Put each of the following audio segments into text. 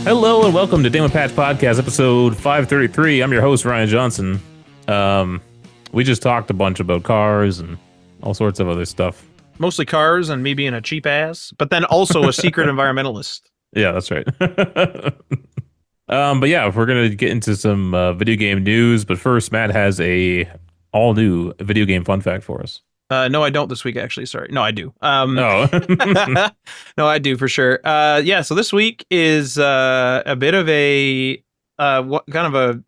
Hello and welcome to Damon Patch Podcast, episode 533. I'm your host, Ryan Johnson. We just talked a bunch about cars and all sorts of other stuff. Mostly cars and me being a cheap ass, but then also a secret environmentalist. Yeah, that's right. But yeah, we're going to get into some video game news. But first, Matt has a all new video game fun fact for us. No, I don't this week, actually. Sorry. No, I do. Oh. No, I do for sure. So this week is a bit of a kind of a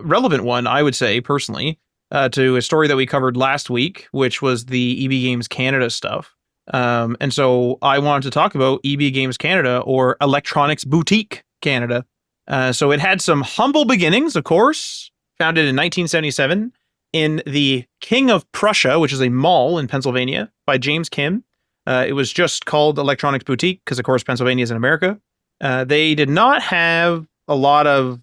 relevant one, I would say, personally, to a story that we covered last week, which was the EB Games Canada stuff. And so I wanted to talk about EB Games Canada, or Electronics Boutique Canada. So it had some humble beginnings, of course, founded in 1977 in the King of Prussia, which is a mall in Pennsylvania, by James Kim. It was just called Electronics Boutique because, of course, Pennsylvania is in America. They did not have a lot of,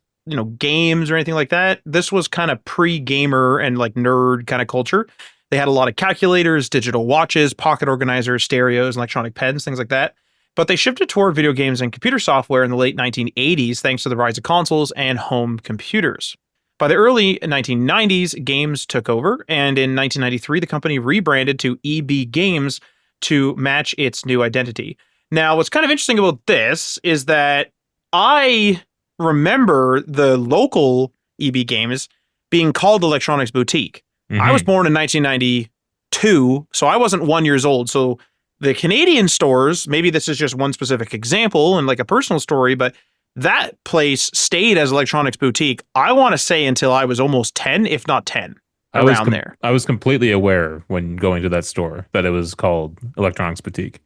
games or anything like that. This was kind of pre-gamer and like nerd kind of culture. They had a lot of calculators, digital watches, pocket organizers, stereos, electronic pens, things like that. But they shifted toward video games and computer software in the late 1980s thanks to the rise of consoles and home computers. By the early 1990s, games took over, and in 1993, the company rebranded to EB Games to match its new identity. Now, what's kind of interesting about this is that I remember the local EB Games being called Electronics Boutique. Mm-hmm. I was born in 1992, so I wasn't 1 year old. So the Canadian stores, maybe this is just one specific example and like a personal story, but that place stayed as Electronics Boutique, I want to say, until I was almost 10, if not 10, around there. I was completely aware when going to that store that it was called Electronics Boutique.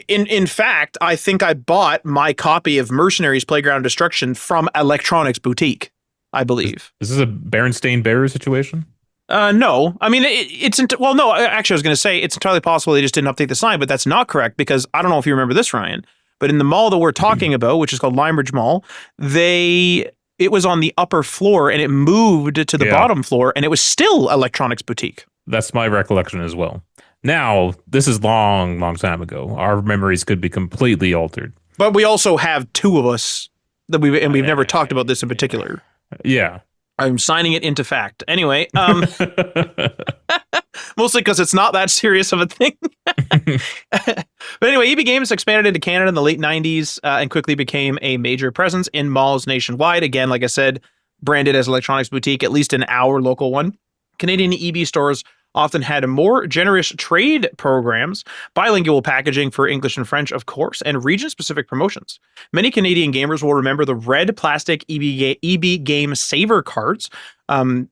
In fact, I think I bought my copy of Mercenaries Playground Destruction from Electronics Boutique, I believe. Is this a Berenstain Bears situation? No. I mean, no, actually, I was going to say it's entirely possible they just didn't update the sign, but that's not correct because I don't know if you remember this, Ryan, but in the mall that we're talking about, which is called Limebridge Mall, it was on the upper floor and it moved to the bottom floor and it was still Electronics Boutique. That's my recollection as well. Now, this is long time ago. Our memories could be completely altered. But we also have two of us that we've never talked about this in particular. Yeah. I'm signing it into fact. Anyway, mostly because it's not that serious of a thing. But anyway, EB Games expanded into Canada in the late 90s and quickly became a major presence in malls nationwide. Again, like I said, branded as Electronics Boutique, at least in our local one. Canadian EB stores often had more generous trade programs, bilingual packaging for English and French, of course, and region-specific promotions. Many Canadian gamers will remember the red plastic EB Game Saver cards,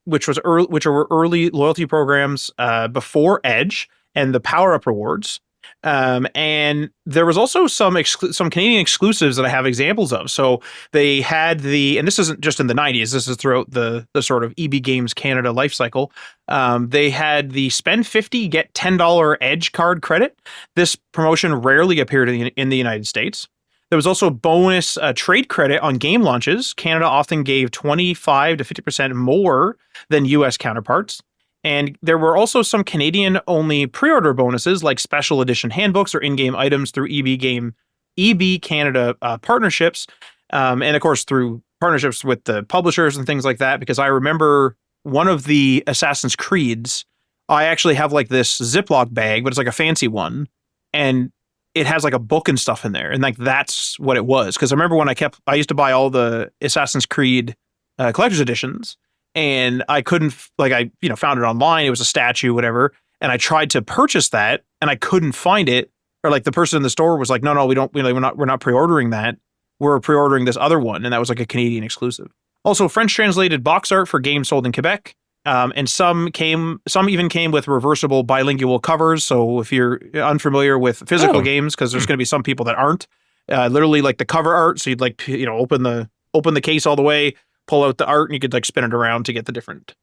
which were early loyalty programs before Edge and the Power Up rewards. And there was also some Canadian exclusives that I have examples of. So they had and this isn't just in the 90s, this is throughout the sort of EB Games Canada life cycle. They had the spend 50, get $10 Edge card credit. This promotion rarely appeared in the United States. There was also bonus trade credit on game launches. Canada often gave 25 to 50% more than US counterparts. And there were also some Canadian-only pre-order bonuses like special edition handbooks or in-game items through EB Canada partnerships. And of course, through partnerships with the publishers and things like that, because I remember one of the Assassin's Creeds, I actually have like this Ziploc bag, but it's like a fancy one. And it has like a book and stuff in there. And like, that's what it was. Because I remember when I used to buy all the Assassin's Creed collector's editions. And I couldn't, I found it online. It was a statue, whatever. And I tried to purchase that and I couldn't find it. Or like the person in the store was like, no, we're not pre-ordering that. We're pre-ordering this other one. And that was like a Canadian exclusive. Also, French translated box art for games sold in Quebec. And some even came with reversible bilingual covers. So if you're unfamiliar with physical games, because there's going to be some people that aren't, literally like the cover art. So you'd open the case all the way, pull out the art, and you could like spin it around to get the different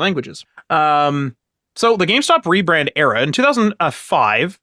languages. So the GameStop rebrand era in 2005,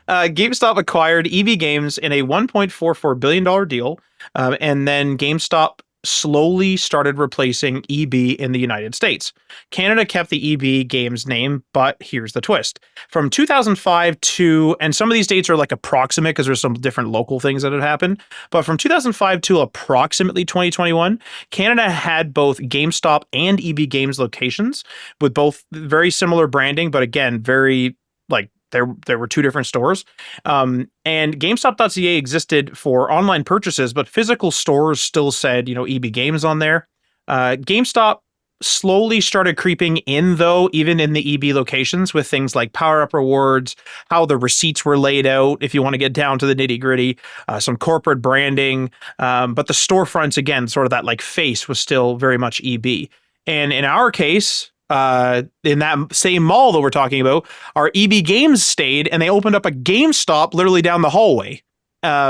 GameStop acquired EB Games in a $1.44 billion deal. And then GameStop slowly started replacing EB in the United States. Canada kept the EB Games name, but here's the twist. From 2005 to, and some of these dates are like approximate because there's some different local things that had happened, but from 2005 to approximately 2021, Canada had both GameStop and EB Games locations with both very similar branding, but again, very like there were two different stores. And GameStop.ca existed for online purchases, but physical stores still said, EB Games on there. GameStop slowly started creeping in, though, even in the EB locations with things like power-up rewards, how the receipts were laid out, if you want to get down to the nitty-gritty, some corporate branding. But the storefronts, again, sort of that like face was still very much EB. And in our case, in that same mall that we're talking about, our EB Games stayed, and they opened up a GameStop literally down the hallway,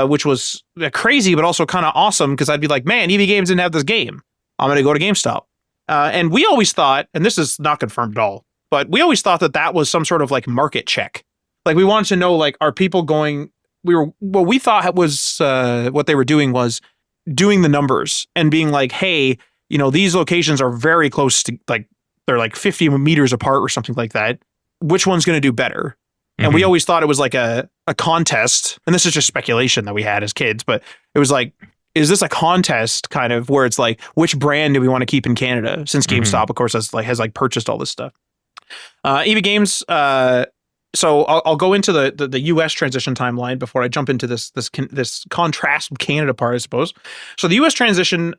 which was crazy, but also kind of awesome because I'd be like, man, EB Games didn't have this game. I'm going to go to GameStop. And we always thought, and this is not confirmed at all, but we always thought that was some sort of like market check. Like we wanted to know, like, are people going, what we thought was, what they were doing was doing the numbers and being like, hey, these locations are very close to like, they're like 50 meters apart or something like that. Which one's going to do better? Mm-hmm. And we always thought it was like a contest. And this is just speculation that we had as kids, but it was like, is this a contest kind of where it's like, which brand do we want to keep in Canada? Since GameStop, of course, has purchased all this stuff. EB Games. So I'll go into the US transition timeline before I jump into this contrast with Canada part, I suppose. So the US transition,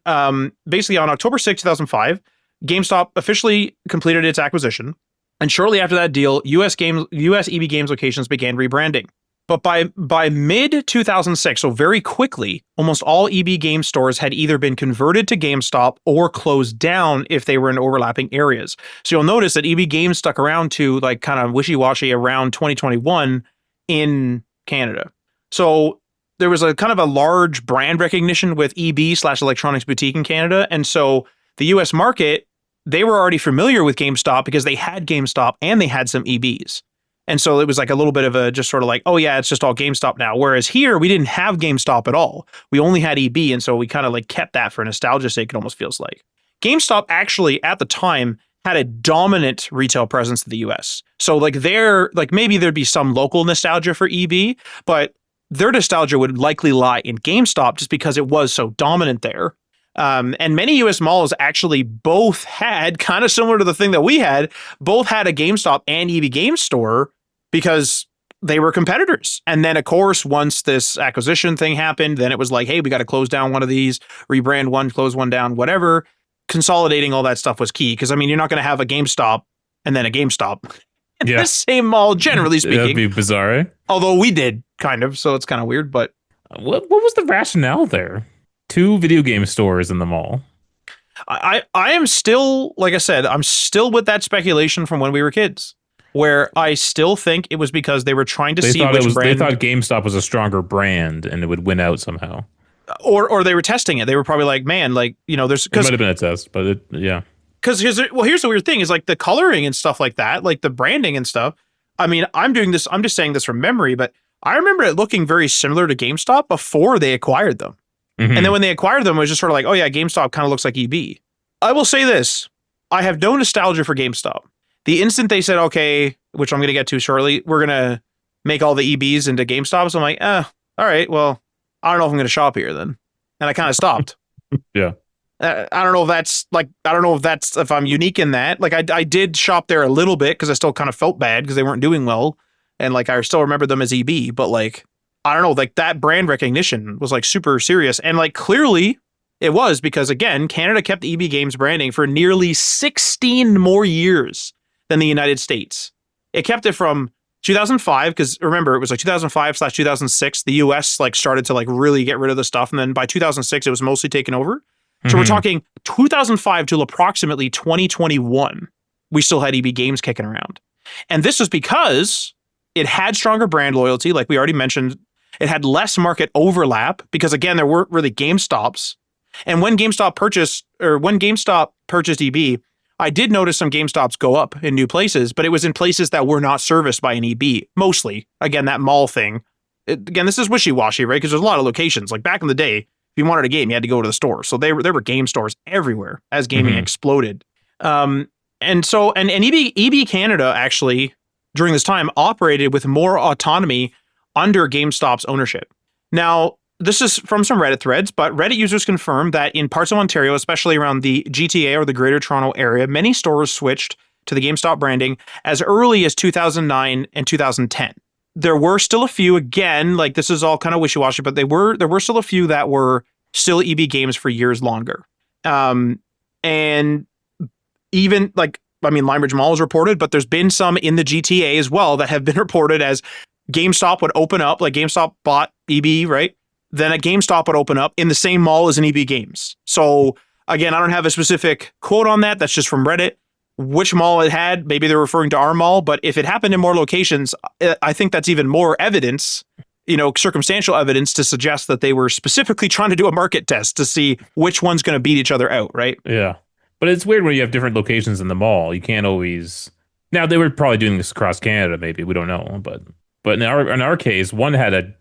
basically on October 6, 2005, GameStop officially completed its acquisition, and shortly after that deal, US EB Games locations began rebranding. But by mid-2006, so very quickly, almost all EB Games stores had either been converted to GameStop or closed down if they were in overlapping areas. So you'll notice that EB Games stuck around to like kind of wishy-washy around 2021 in Canada. So there was a kind of a large brand recognition with EB/Electronics Boutique in Canada, and so the US market, they were already familiar with GameStop because they had GameStop and they had some EBs. And so it was like a little bit of a just sort of like, oh yeah, it's just all GameStop now. Whereas here, we didn't have GameStop at all. We only had EB. And so we kind of like kept that for nostalgia's sake, it almost feels like. GameStop actually at the time had a dominant retail presence in the US. So like maybe there'd be some local nostalgia for EB, but their nostalgia would likely lie in GameStop just because it was so dominant there. And many US malls actually both had, kind of similar to the thing that we had, both had a GameStop and EB Games store because they were competitors. And then, of course, once this acquisition thing happened, then it was like, hey, we got to close down one of these, rebrand one, close one down, whatever. Consolidating all that stuff was key because, I mean, you're not going to have a GameStop and then a GameStop in the same mall, generally speaking. That'd be bizarre, eh? Although we did, kind of, so it's kind of weird, but... What was the rationale there? 2 video game stores in the mall. I am still, like I said, I'm still with that speculation from when we were kids, where I still think it was because they were trying to see which brand. They thought GameStop was a stronger brand and it would win out somehow. Or they were testing it. They were probably like, man, like, there's... It might have been a test, but yeah. Because here's the weird thing is like the coloring and stuff like that, like the branding and stuff. I mean, I'm just saying this from memory, but I remember it looking very similar to GameStop before they acquired them. Mm-hmm. And then when they acquired them, it was just sort of like, oh yeah, GameStop kind of looks like EB. I will say this. I have no nostalgia for GameStop. The instant they said, okay, which I'm going to get to shortly, we're going to make all the EBs into GameStops. I'm like, all right, well, I don't know if I'm going to shop here then. And I kind of stopped. Yeah. I don't know if I'm unique in that. Like I did shop there a little bit because I still kind of felt bad because they weren't doing well. And like, I still remember them as EB, but like, I don't know, like that brand recognition was like super serious. And like clearly it was because again, Canada kept EB Games branding for nearly 16 more years than the United States. It kept it from 2005, because remember, it was like 2005/2006, the US like started to like really get rid of the stuff. And then by 2006, it was mostly taken over. So we're talking 2005 till approximately 2021, we still had EB Games kicking around. And this was because it had stronger brand loyalty, like we already mentioned. It had less market overlap because, again, there weren't really GameStops. And when GameStop purchased EB, I did notice some GameStops go up in new places, but it was in places that were not serviced by an EB, mostly. Again, that mall thing. Again, this is wishy-washy, right? Because there's a lot of locations. Like back in the day, you wanted a game, you had to go to the store. So there were game stores everywhere as gaming exploded. And EB Canada actually during this time operated with more autonomy under GameStop's ownership. Now, this is from some Reddit threads, but Reddit users confirmed that in parts of Ontario, especially around the GTA or the Greater Toronto area, many stores switched to the GameStop branding as early as 2009 and 2010. There were still a few, again, like this is all kind of wishy-washy, but there were still a few that were still EB Games for years longer. And even like, I mean, Lime Ridge Mall is reported, but there's been some in the GTA as well that have been reported as GameStop would open up, like GameStop bought EB, right? Then a GameStop would open up in the same mall as an EB Games. So again, I don't have a specific quote on that. That's just from Reddit. Which mall it had, maybe they're referring to our mall, but if it happened in more locations, I think that's even more evidence, circumstantial evidence to suggest that they were specifically trying to do a market test to see which one's going to beat each other out, right? Yeah. But it's weird when you have different locations in the mall. You can't always... Now, they were probably doing this across Canada, maybe. We don't know. But in our case, one had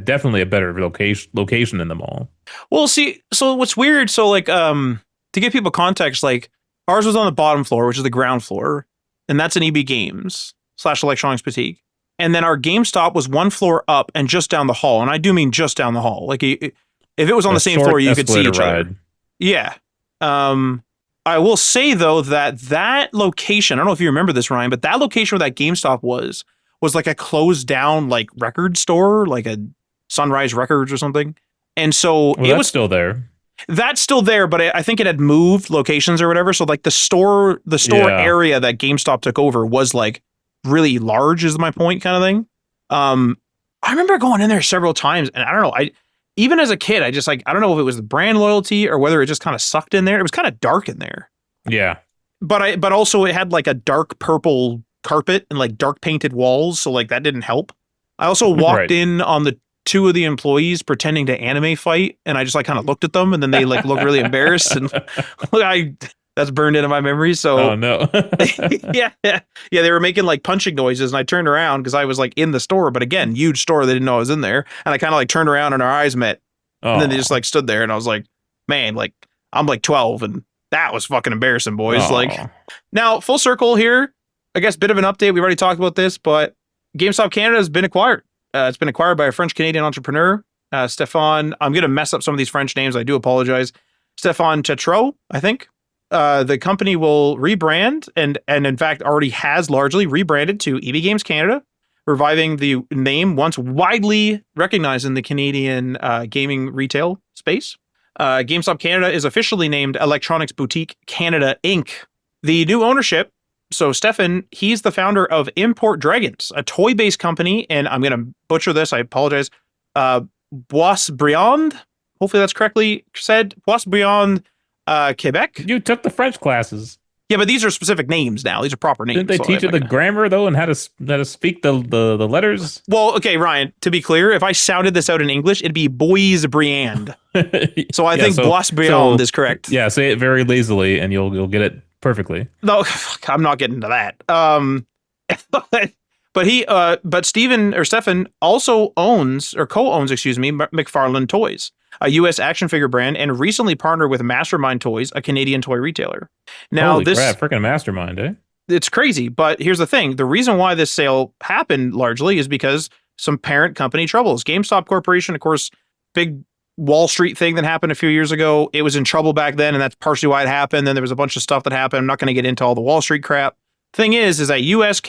definitely a better location in the mall. Well, see, so what's weird, so like, to give people context, like, ours was on the bottom floor, which is the ground floor, and that's an EB Games / Electronics Boutique. And then our GameStop was one floor up and just down the hall, and I do mean just down the hall. Like, if it was on the same floor, you could see each other. Yeah. I will say, though, that location, I don't know if you remember this, Ryan, but that location where that GameStop was like a closed down, like, record store, like a Sunrise Records or something. And so it was still there. That's still there, but I think it had moved locations or whatever. So like the store area that GameStop took over was like really large, is my point, kind of thing. I remember going in there several times, and I don't know, even as a kid, I just like, I don't know if it was the brand loyalty or whether it just kind of sucked in there. It was kind of dark in there. Yeah. But also it had like a dark purple carpet and like dark painted walls, so like that didn't help. I also walked in on the two of the employees pretending to anime fight, and I just like kind of looked at them, and then they like looked really embarrassed, and that's burned into my memory. So oh no. yeah, they were making like punching noises, and I turned around because I was like in the store, but again, huge store, they didn't know I was in there, and I kind of like turned around and our eyes met, and then they just like stood there, and I was like, man, like I'm like 12, and that was fucking embarrassing, boys. Like, now full circle here, I guess, bit of an update. We've already talked about this, but GameStop Canada has been acquired. It's been acquired by a French-Canadian entrepreneur, Stéphane. I'm going to mess up some of these French names. I do apologize. Stéphane Tétrault, I think. The company will rebrand and in fact already has largely rebranded to EB Games Canada, reviving the name once widely recognized in the Canadian gaming retail space. GameStop Canada is officially named Electronics Boutique Canada Inc. The new ownership, so Stefan, he's the founder of Import Dragons, a toy-based company, and I'm going to butcher this, I apologize, Boisbriand, hopefully that's correctly said, Boisbriand, Quebec. You took the French classes. Yeah, but these are specific names now. These are proper names. Didn't they teach you the grammar, though, and how to speak the letters? Well, okay, Ryan, to be clear, if I sounded this out in English, it'd be Boisbriand. So I think Boisbriand is correct. Yeah, say it very lazily, and you'll get it perfectly. No, I'm not getting to that. But Stefan also owns or co-owns, McFarlane Toys, a U.S. action figure brand, and recently partnered with Mastermind Toys, a Canadian toy retailer. Now, holy crap, freaking Mastermind, eh? It's crazy, but here's the thing. The reason why this sale happened largely is because some parent company troubles. GameStop Corporation, of course, big Wall Street thing that happened a few years ago. It was in trouble back then, and that's partially why it happened. Then there was a bunch of stuff that happened. I'm not going to get into all the Wall Street crap. Thing is that U.S.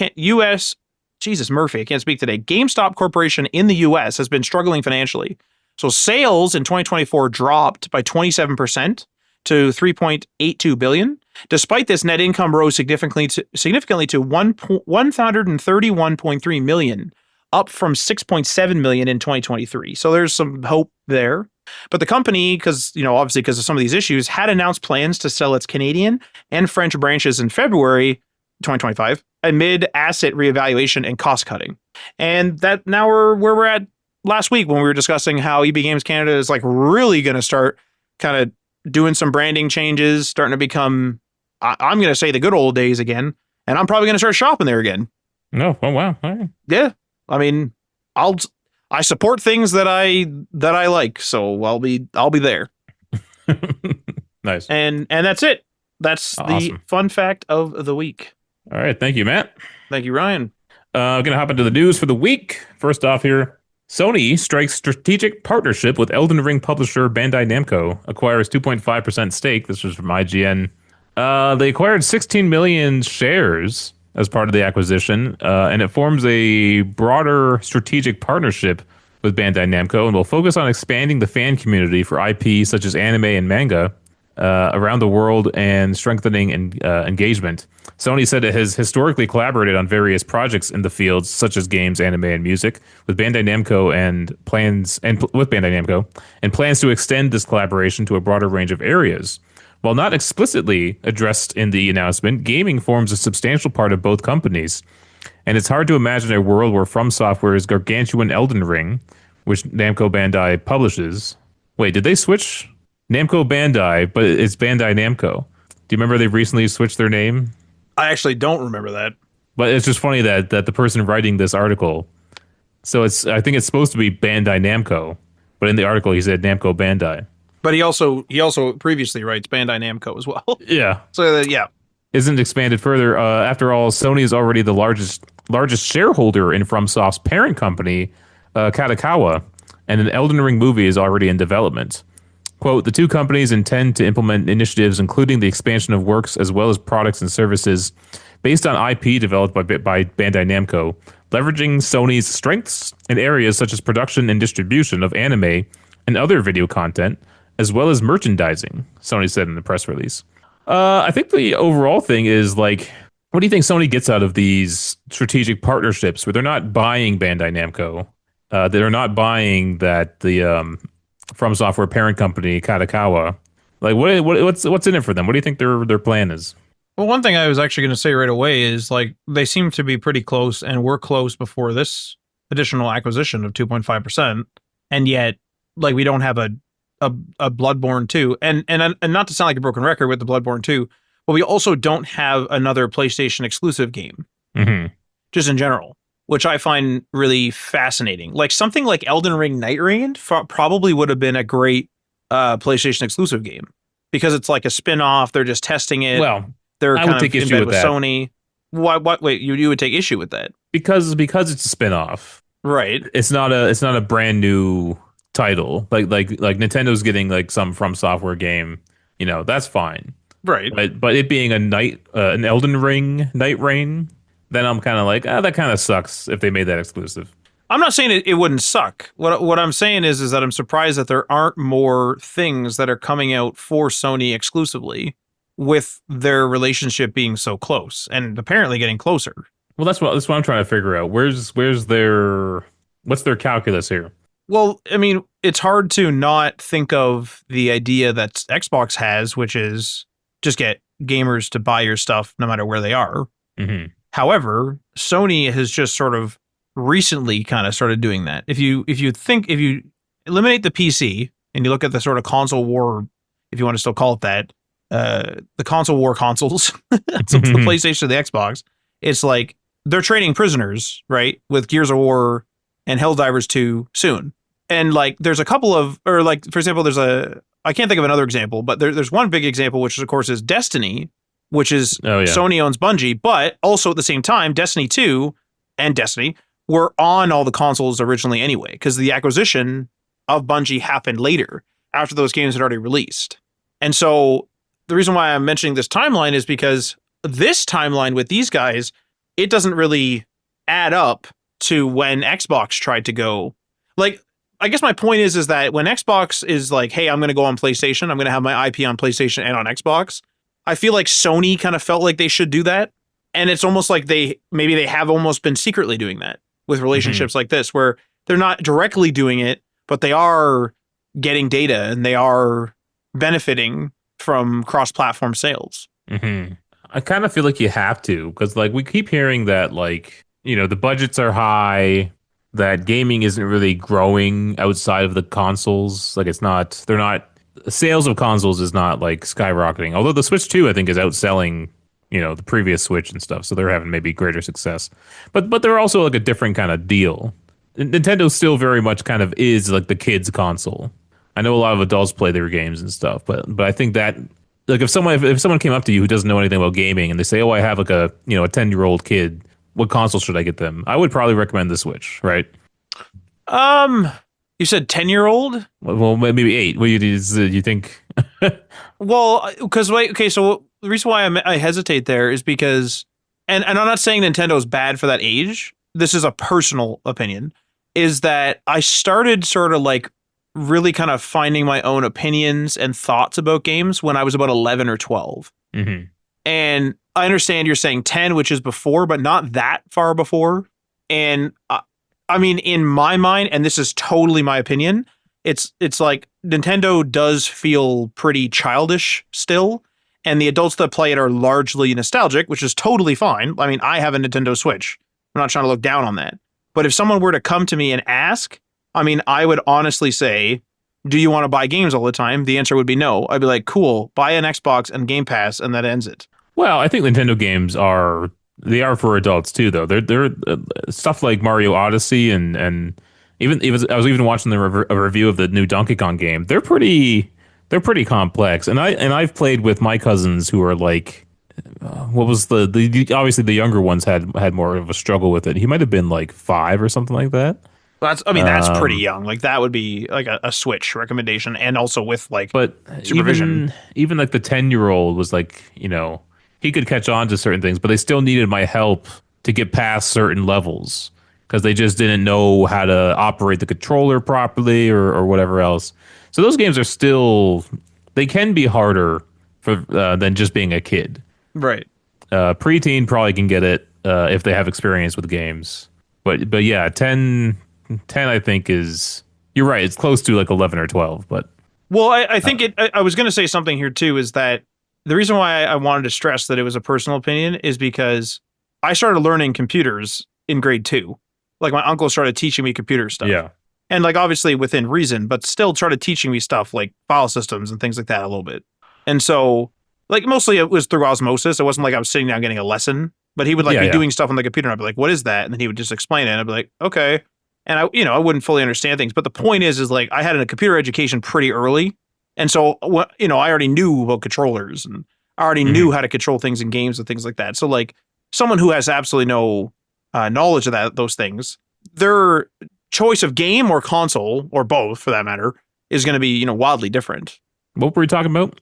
Jesus Murphy, I can't speak today. GameStop Corporation in the U.S. has been struggling financially. So sales in 2024 dropped by 27% to $3.82 billion. Despite this, net income rose significantly to $131.3 million, up from $6.7 million in 2023. So there's some hope there. But the company, obviously because of some of these issues, had announced plans to sell its Canadian and French branches in February 2025 amid asset reevaluation and cost cutting. And that now we're where we're at last week when we were discussing how EB Games Canada is like really going to start kind of doing some branding changes, starting to become, I'm going to say, the good old days again. And I'm probably going to start shopping there again. No. Oh, wow. All right. Yeah. I mean, I'll I support things that I like, so I'll be there. Nice. And that's it. That's the Awesome. fun fact of the week. All right. Thank you, Matt. Thank you, Ryan. I'm going to hop into the news for the week. First off here, Sony strikes strategic partnership with Elden Ring publisher Bandai Namco, acquires 2.5% stake. This was from IGN. They acquired 16 million shares as part of the acquisition, and it forms a broader strategic partnership with Bandai Namco and will focus on expanding the fan community for IP such as anime and manga around the world and strengthening engagement. Sony said it has historically collaborated on various projects in the fields such as games, anime, and music with Bandai Namco and plans to extend this collaboration to a broader range of areas. While not explicitly addressed in the announcement, gaming forms a substantial part of both companies, and it's hard to imagine a world where From Software's gargantuan Elden Ring, which Namco Bandai publishes. Wait, did they switch Namco Bandai, but it's Bandai Namco? Do you remember they recently switched their name? I actually don't remember that. But it's just funny that the person writing this article, so I think it's supposed to be Bandai Namco, but in the article he said Namco Bandai. But he also previously writes Bandai Namco as well. Yeah. So yeah. Isn't expanded further. After all, Sony is already the largest shareholder in FromSoft's parent company, Kadokawa, and an Elden Ring movie is already in development. Quote, the two companies intend to implement initiatives including the expansion of works as well as products and services based on IP developed by Bandai Namco, leveraging Sony's strengths in areas such as production and distribution of anime and other video content, as well as merchandising, Sony said in the press release. I think the overall thing is like, what do you think Sony gets out of these strategic partnerships where they're not buying Bandai Namco? They're not buying the From Software parent company, Kadokawa. Like, what's in it for them? What do you think their plan is? Well, one thing I was actually going to say right away is like they seem to be pretty close and were close before this additional acquisition of 2.5%, and yet like we don't have a Bloodborne 2, and not to sound like a broken record with the Bloodborne 2, but we also don't have another PlayStation exclusive game, just in general, which I find really fascinating. Like something like Elden Ring Night Rain probably would have been a great PlayStation exclusive game because it's like a spin-off. They're just testing it. Well, they're I kind would of take in issue bed with with that Sony. What? Wait, you would take issue with that, because it's a spin-off. right? It's not a brand new title. Like Nintendo's getting like some From Software game. You know, that's fine. Right. But it being an Elden Ring Night Rain, then I'm kind of like, that kind of sucks if they made that exclusive. I'm not saying it wouldn't suck. What I'm saying is that I'm surprised that there aren't more things that are coming out for Sony exclusively with their relationship being so close and apparently getting closer. Well, that's what I'm trying to figure out. What's their calculus here? Well, I mean, it's hard to not think of the idea that Xbox has, which is just get gamers to buy your stuff no matter where they are. Mm-hmm. However, Sony has just sort of recently kind of started doing that. If you eliminate the PC and you look at the sort of console war, if you want to still call it that, the console war consoles, so it's the PlayStation and the Xbox, it's like they're trading prisoners, right, with Gears of War and Helldivers 2 soon. And like there's a couple of, or like for example, I can't think of another example, but there's one big example, which of course is Destiny, which is Sony owns Bungie, but also at the same time, Destiny 2 and Destiny were on all the consoles originally anyway, because the acquisition of Bungie happened later after those games had already released. And so the reason why I'm mentioning this timeline is because this timeline with these guys, it doesn't really add up to when Xbox tried to go. Like, I guess my point is that when Xbox is like, hey, I'm going to go on PlayStation, I'm going to have my IP on PlayStation and on Xbox, I feel like Sony kind of felt like they should do that. And it's almost like they have almost been secretly doing that with relationships like this, where they're not directly doing it, but they are getting data and they are benefiting from cross-platform sales. I kind of feel like you have to, because like we keep hearing that like, you know, the budgets are high, that gaming isn't really growing outside of the consoles. Like sales of consoles is not like skyrocketing. Although the Switch 2, I think, is outselling, you know, the previous Switch and stuff. So they're having maybe greater success. But they're also like a different kind of deal. Nintendo still very much kind of is like the kids console. I know a lot of adults play their games and stuff, but I think that like if someone came up to you who doesn't know anything about gaming and they say, "Oh, I have like a 10-year-old kid. What console should I get them?" I would probably recommend the Switch, right? Um, you said 10-year-old? Well, maybe 8. What you think? Well, because wait, okay, so the reason why I hesitate there is because, and I'm not saying Nintendo is bad for that age. This is a personal opinion. Is that I started sort of like really kind of finding my own opinions and thoughts about games when I was about 11 or 12. Hmm. And I understand you're saying 10, which is before, but not that far before. And I mean, in my mind, and this is totally my opinion, it's like Nintendo does feel pretty childish still, and the adults that play it are largely nostalgic, which is totally fine. I mean, I have a Nintendo Switch. I'm not trying to look down on that. But if someone were to come to me and ask, I mean, I would honestly say, do you want to buy games all the time? The answer would be no. I'd be like, cool, buy an Xbox and Game Pass, and that ends it. Well, I think Nintendo games are for adults too, though. They're stuff like Mario Odyssey and even I was even watching a review of the new Donkey Kong game. They're pretty complex, and I've played with my cousins who are like, what was the obviously the younger ones had more of a struggle with it. He might have been like 5 or something like that. That's pretty Um, young. Like that would be like a Switch recommendation, and also with like but supervision. even like the 10-year-old was like, he could catch on to certain things, but they still needed my help to get past certain levels because they just didn't know how to operate the controller properly or whatever else. So those games are still they can be harder for than just being a kid. Right. Preteen probably can get it if they have experience with games. But yeah, 10 I think is you're right. It's close to like 11 or 12, but Well, I think I was going to say something here too. Is that the reason why I wanted to stress that it was a personal opinion is because I started learning computers in grade 2. Like my uncle started teaching me computer stuff. yeah. And like obviously within reason, but still started teaching me stuff like file systems and things like that a little bit. And so like mostly it was through osmosis. It wasn't like I was sitting down getting a lesson, but he would like Yeah, be yeah. doing stuff on the computer and I'd be like, what is that? And then he would just explain it and I'd be like, okay. And I wouldn't fully understand things. But the point is like I had a computer education pretty early. And so, I already knew about controllers and I already Mhm. knew how to control things in games and things like that. So like someone who has absolutely no knowledge of those things, their choice of game or console or both for that matter is going to be wildly different. What were we talking about?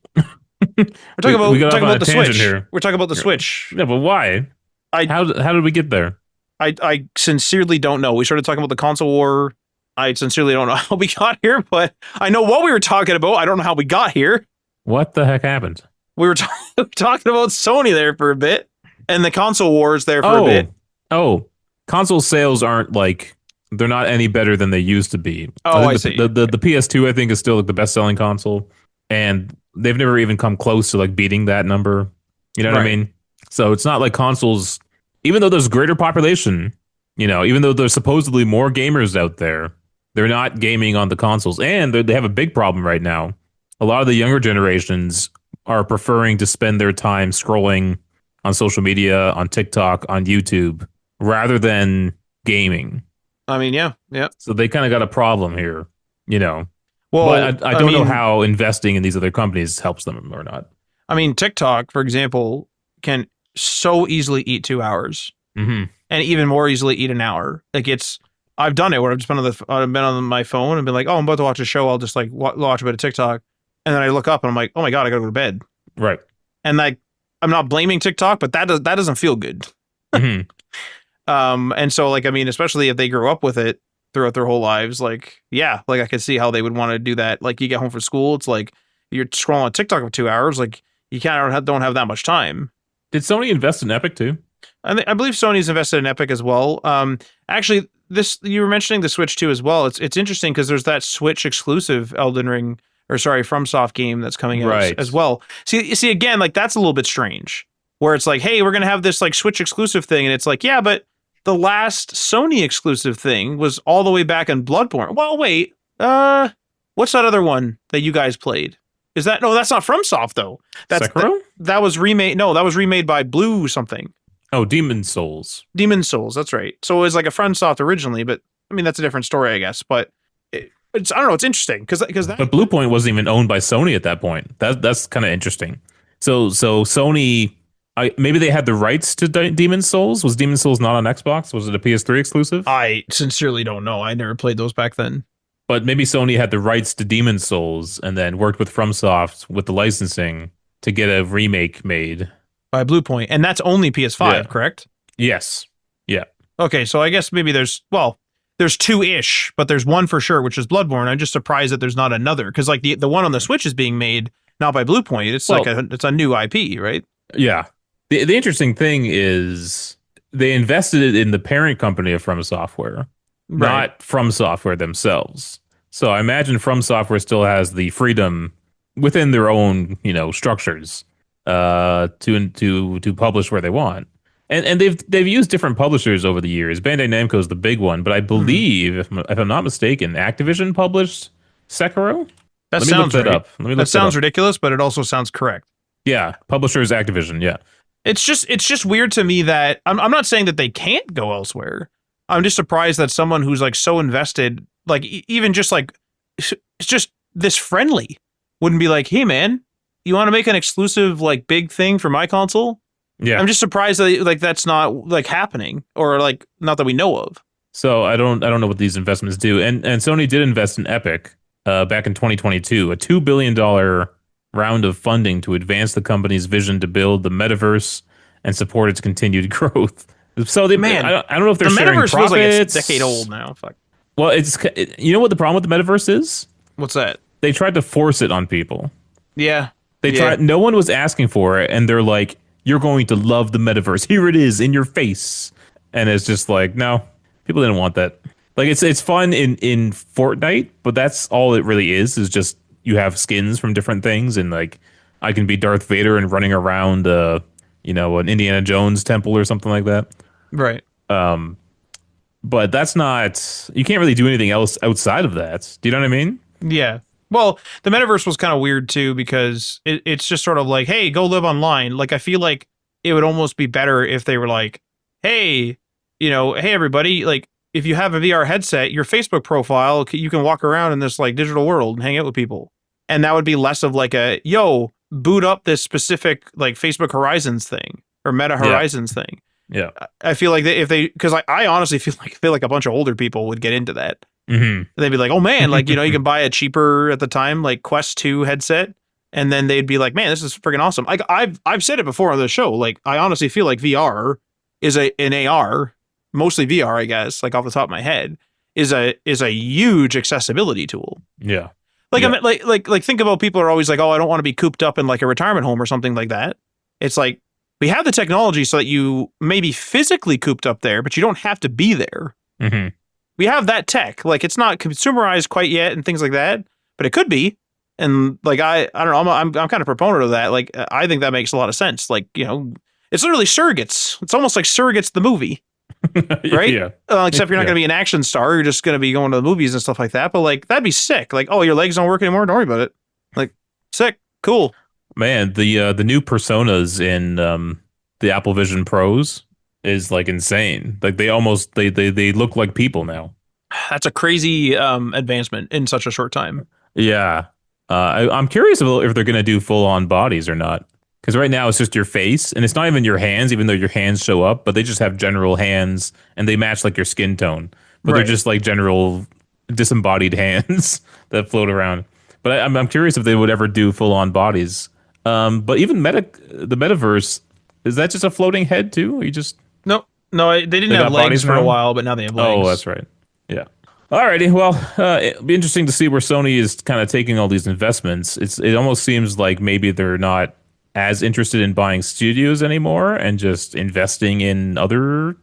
We're talking We got off talking on a about the tangent Switch. here. We're talking about the Switch. Yeah, but why? I How did we get there? I sincerely don't know. We started talking about the console war. I sincerely don't know how we got here, but I know what we were talking about. I don't know how we got here. What the heck happened? We were talking about Sony there for a bit, and the console wars there for a bit. Oh, console sales aren't like they're not any better than they used to be. Oh, I I see. think the PS2 I think is still like the best selling console, and they've never even come close to like beating that number. You know what I Right. mean? So it's not like consoles, even though there's greater population, even though there's supposedly more gamers out there, they're not gaming on the consoles, and they have a big problem right now. A lot of the younger generations are preferring to spend their time scrolling on social media, on TikTok, on YouTube, rather than gaming. I mean, yeah, yeah. So they kind of got a problem here, you know. Well, But I don't know how investing in these other companies helps them or not. I mean, TikTok, for example, can so easily eat 2 hours, Hmm. and even more easily eat an hour. Like I've done it where I've been on my phone and been like, oh, I'm about to watch a show. I'll just like watch a bit of TikTok, and then I look up and I'm like, oh my god, I gotta go to bed. Right. And like, I'm not blaming TikTok, but that doesn't feel good. Hmm. And so like, I mean, especially if they grew up with it throughout their whole lives, like, yeah, like I could see how they would want to do that. Like you get home from school, it's like you're scrolling on TikTok for 2 hours. Like you kind of don't have that much time. Did Sony invest in Epic too? I believe Sony's invested in Epic as well. Actually, this you were mentioning the Switch too as well. It's interesting because there's that Switch exclusive Elden Ring, or sorry, FromSoft game that's coming out Right. as well. See again, like that's a little bit strange. Where it's like, hey, we're gonna have this like Switch exclusive thing, and it's like, yeah, but the last Sony exclusive thing was all the way back in Bloodborne. Well, wait, what's that other one that you guys played? Is that no? That's not FromSoft though. Sekiro? That was remade. No, that was remade by Blue something. Oh, Demon Souls. Demon Souls, that's right. So it was like a FromSoft originally, but I mean, that's a different story, I guess. But it's I don't know. It's interesting because that But Bluepoint wasn't even owned by Sony at that point. That's kind of interesting. So Sony, maybe they had the rights to Demon's Souls. Was Demon's Souls not on Xbox? Was it a PS3 exclusive? I sincerely don't know. I never played those back then. But maybe Sony had the rights to Demon's Souls and then worked with FromSoft with the licensing to get a remake made. By Bluepoint, and that's only PS5, Yeah. correct? Yes. Yeah. Okay, so I guess maybe there's two-ish, but there's one for sure, which is Bloodborne. I'm just surprised that there's not another, because like the one on the Switch is being made not by Bluepoint. It's Well, it's a new IP, right? Yeah. The interesting thing is they invested it in the parent company of From Software, Right. not From Software themselves. So I imagine From Software still has the freedom within their own, structures to publish where they want. And they've used different publishers over the years. Bandai Namco is the big one, but I believe, if I'm not mistaken, Activision published Sekiro. That Let me look sounds that right. up. Let me look That sounds up. ridiculous, but it also sounds correct. Yeah, publisher is Activision. Yeah. It's just weird to me that I'm not saying that they can't go elsewhere. I'm just surprised that someone who's like so invested, like even just like it's just this friendly, wouldn't be like, hey man, you want to make an exclusive like big thing for my console? Yeah. I'm just surprised that like that's not like happening, or like not that we know of. So I don't know what these investments do. And Sony did invest in Epic back in 2022, a $2 billion round of funding to advance the company's vision to build the metaverse and support its continued growth. So Man, I don't know if they're The sharing metaverse profits. feels like it's a decade old now. Fuck. Well, you know what the problem with the metaverse is? What's that? They tried to force it on people. Yeah. They Yeah. tried. No one was asking for it, and they're like, "You're going to love the metaverse. Here it is in your face." And it's just like, no, people didn't want that. Like it's fun in Fortnite, but that's all it really is just you have skins from different things, and like I can be Darth Vader and running around, an Indiana Jones temple or something like that. Right. But that's not. You can't really do anything else outside of that. Do you know what I mean? Yeah. Well, the metaverse was kind of weird too because it's just sort of like, hey, go live online. Like I feel like it would almost be better if they were like, hey, hey everybody, like if you have a VR headset, your Facebook profile, you can walk around in this like digital world and hang out with people. And that would be less of like a, yo, boot up this specific like Facebook Horizons thing or Meta Horizons thing. Yeah. I feel like because I honestly feel like a bunch of older people would get into that. Mm-hmm. They'd be like, oh man, like, you can buy a cheaper at the time, like Quest 2 headset. And then they'd be like, man, this is freaking awesome. Like I've said it before on the show. Like I honestly feel like VR is an AR, mostly VR, I guess, like off the top of my head, is a huge accessibility tool. Yeah. Like Yeah. I mean, like think about people are always like, oh, I don't want to be cooped up in like a retirement home or something like that. It's like we have the technology so that you may be physically cooped up there, but you don't have to be there. Mm-hmm. We have that tech. Like it's not consumerized quite yet and things like that, but it could be. And like I don't know, I'm kind of a proponent of that. Like I think that makes a lot of sense. Like, it's literally Surrogates. It's almost like Surrogates the movie, right? Yeah. Except you're not Yeah. going to be an action star. You're just going to be going to the movies and stuff like that. But like that'd be sick. Like, oh, your legs don't work anymore. Don't worry about it. Like, sick, cool. Man, the new personas in the Apple Vision Pros is like insane. Like they almost they look like people now. That's a crazy advancement in such a short time. Yeah. I'm curious if they're gonna do full on bodies or not. Because right now it's just your face, and it's not even your hands, even though your hands show up. But they just have general hands, and they match like your skin tone. But they're Right. just like general disembodied hands that float around. But I'm curious if they would ever do full on bodies. But even the metaverse, is that just a floating head too? Or you just No, they didn't They have got legs bodies for a now? while, but now they have legs. Oh, that's right. Yeah. Alrighty. Well, it'll be interesting to see where Sony is kind of taking all these investments. It almost seems like maybe they're not as interested in buying studios anymore and just investing in other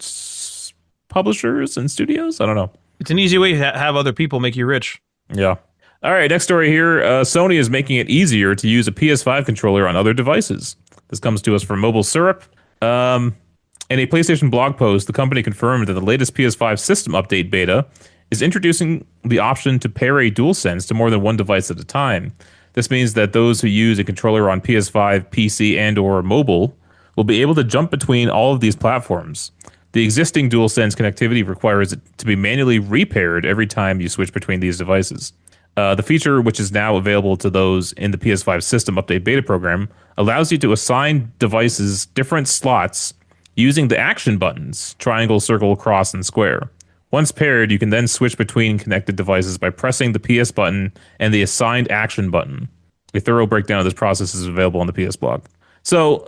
publishers and studios. I don't know. It's an easy way to have other people make you rich. Yeah. All right. Next story here. Sony is making it easier to use a PS5 controller on other devices. This comes to us from Mobile Syrup. In a PlayStation blog post, the company confirmed that the latest PS5 system update beta is introducing the option to pair a DualSense to more than one device at a time. This means that those who use a controller on PS5, PC, and/or mobile will be able to jump between all of these platforms. The existing DualSense connectivity requires it to be manually repaired every time you switch between these devices. The feature, which is now available to those in the PS5 System Update beta program, allows you to assign devices different slots using the action buttons triangle, circle, cross, and square. Once paired, you can then switch between connected devices by pressing the PS button and the assigned action button. A thorough breakdown of this process is available on the PS blog. So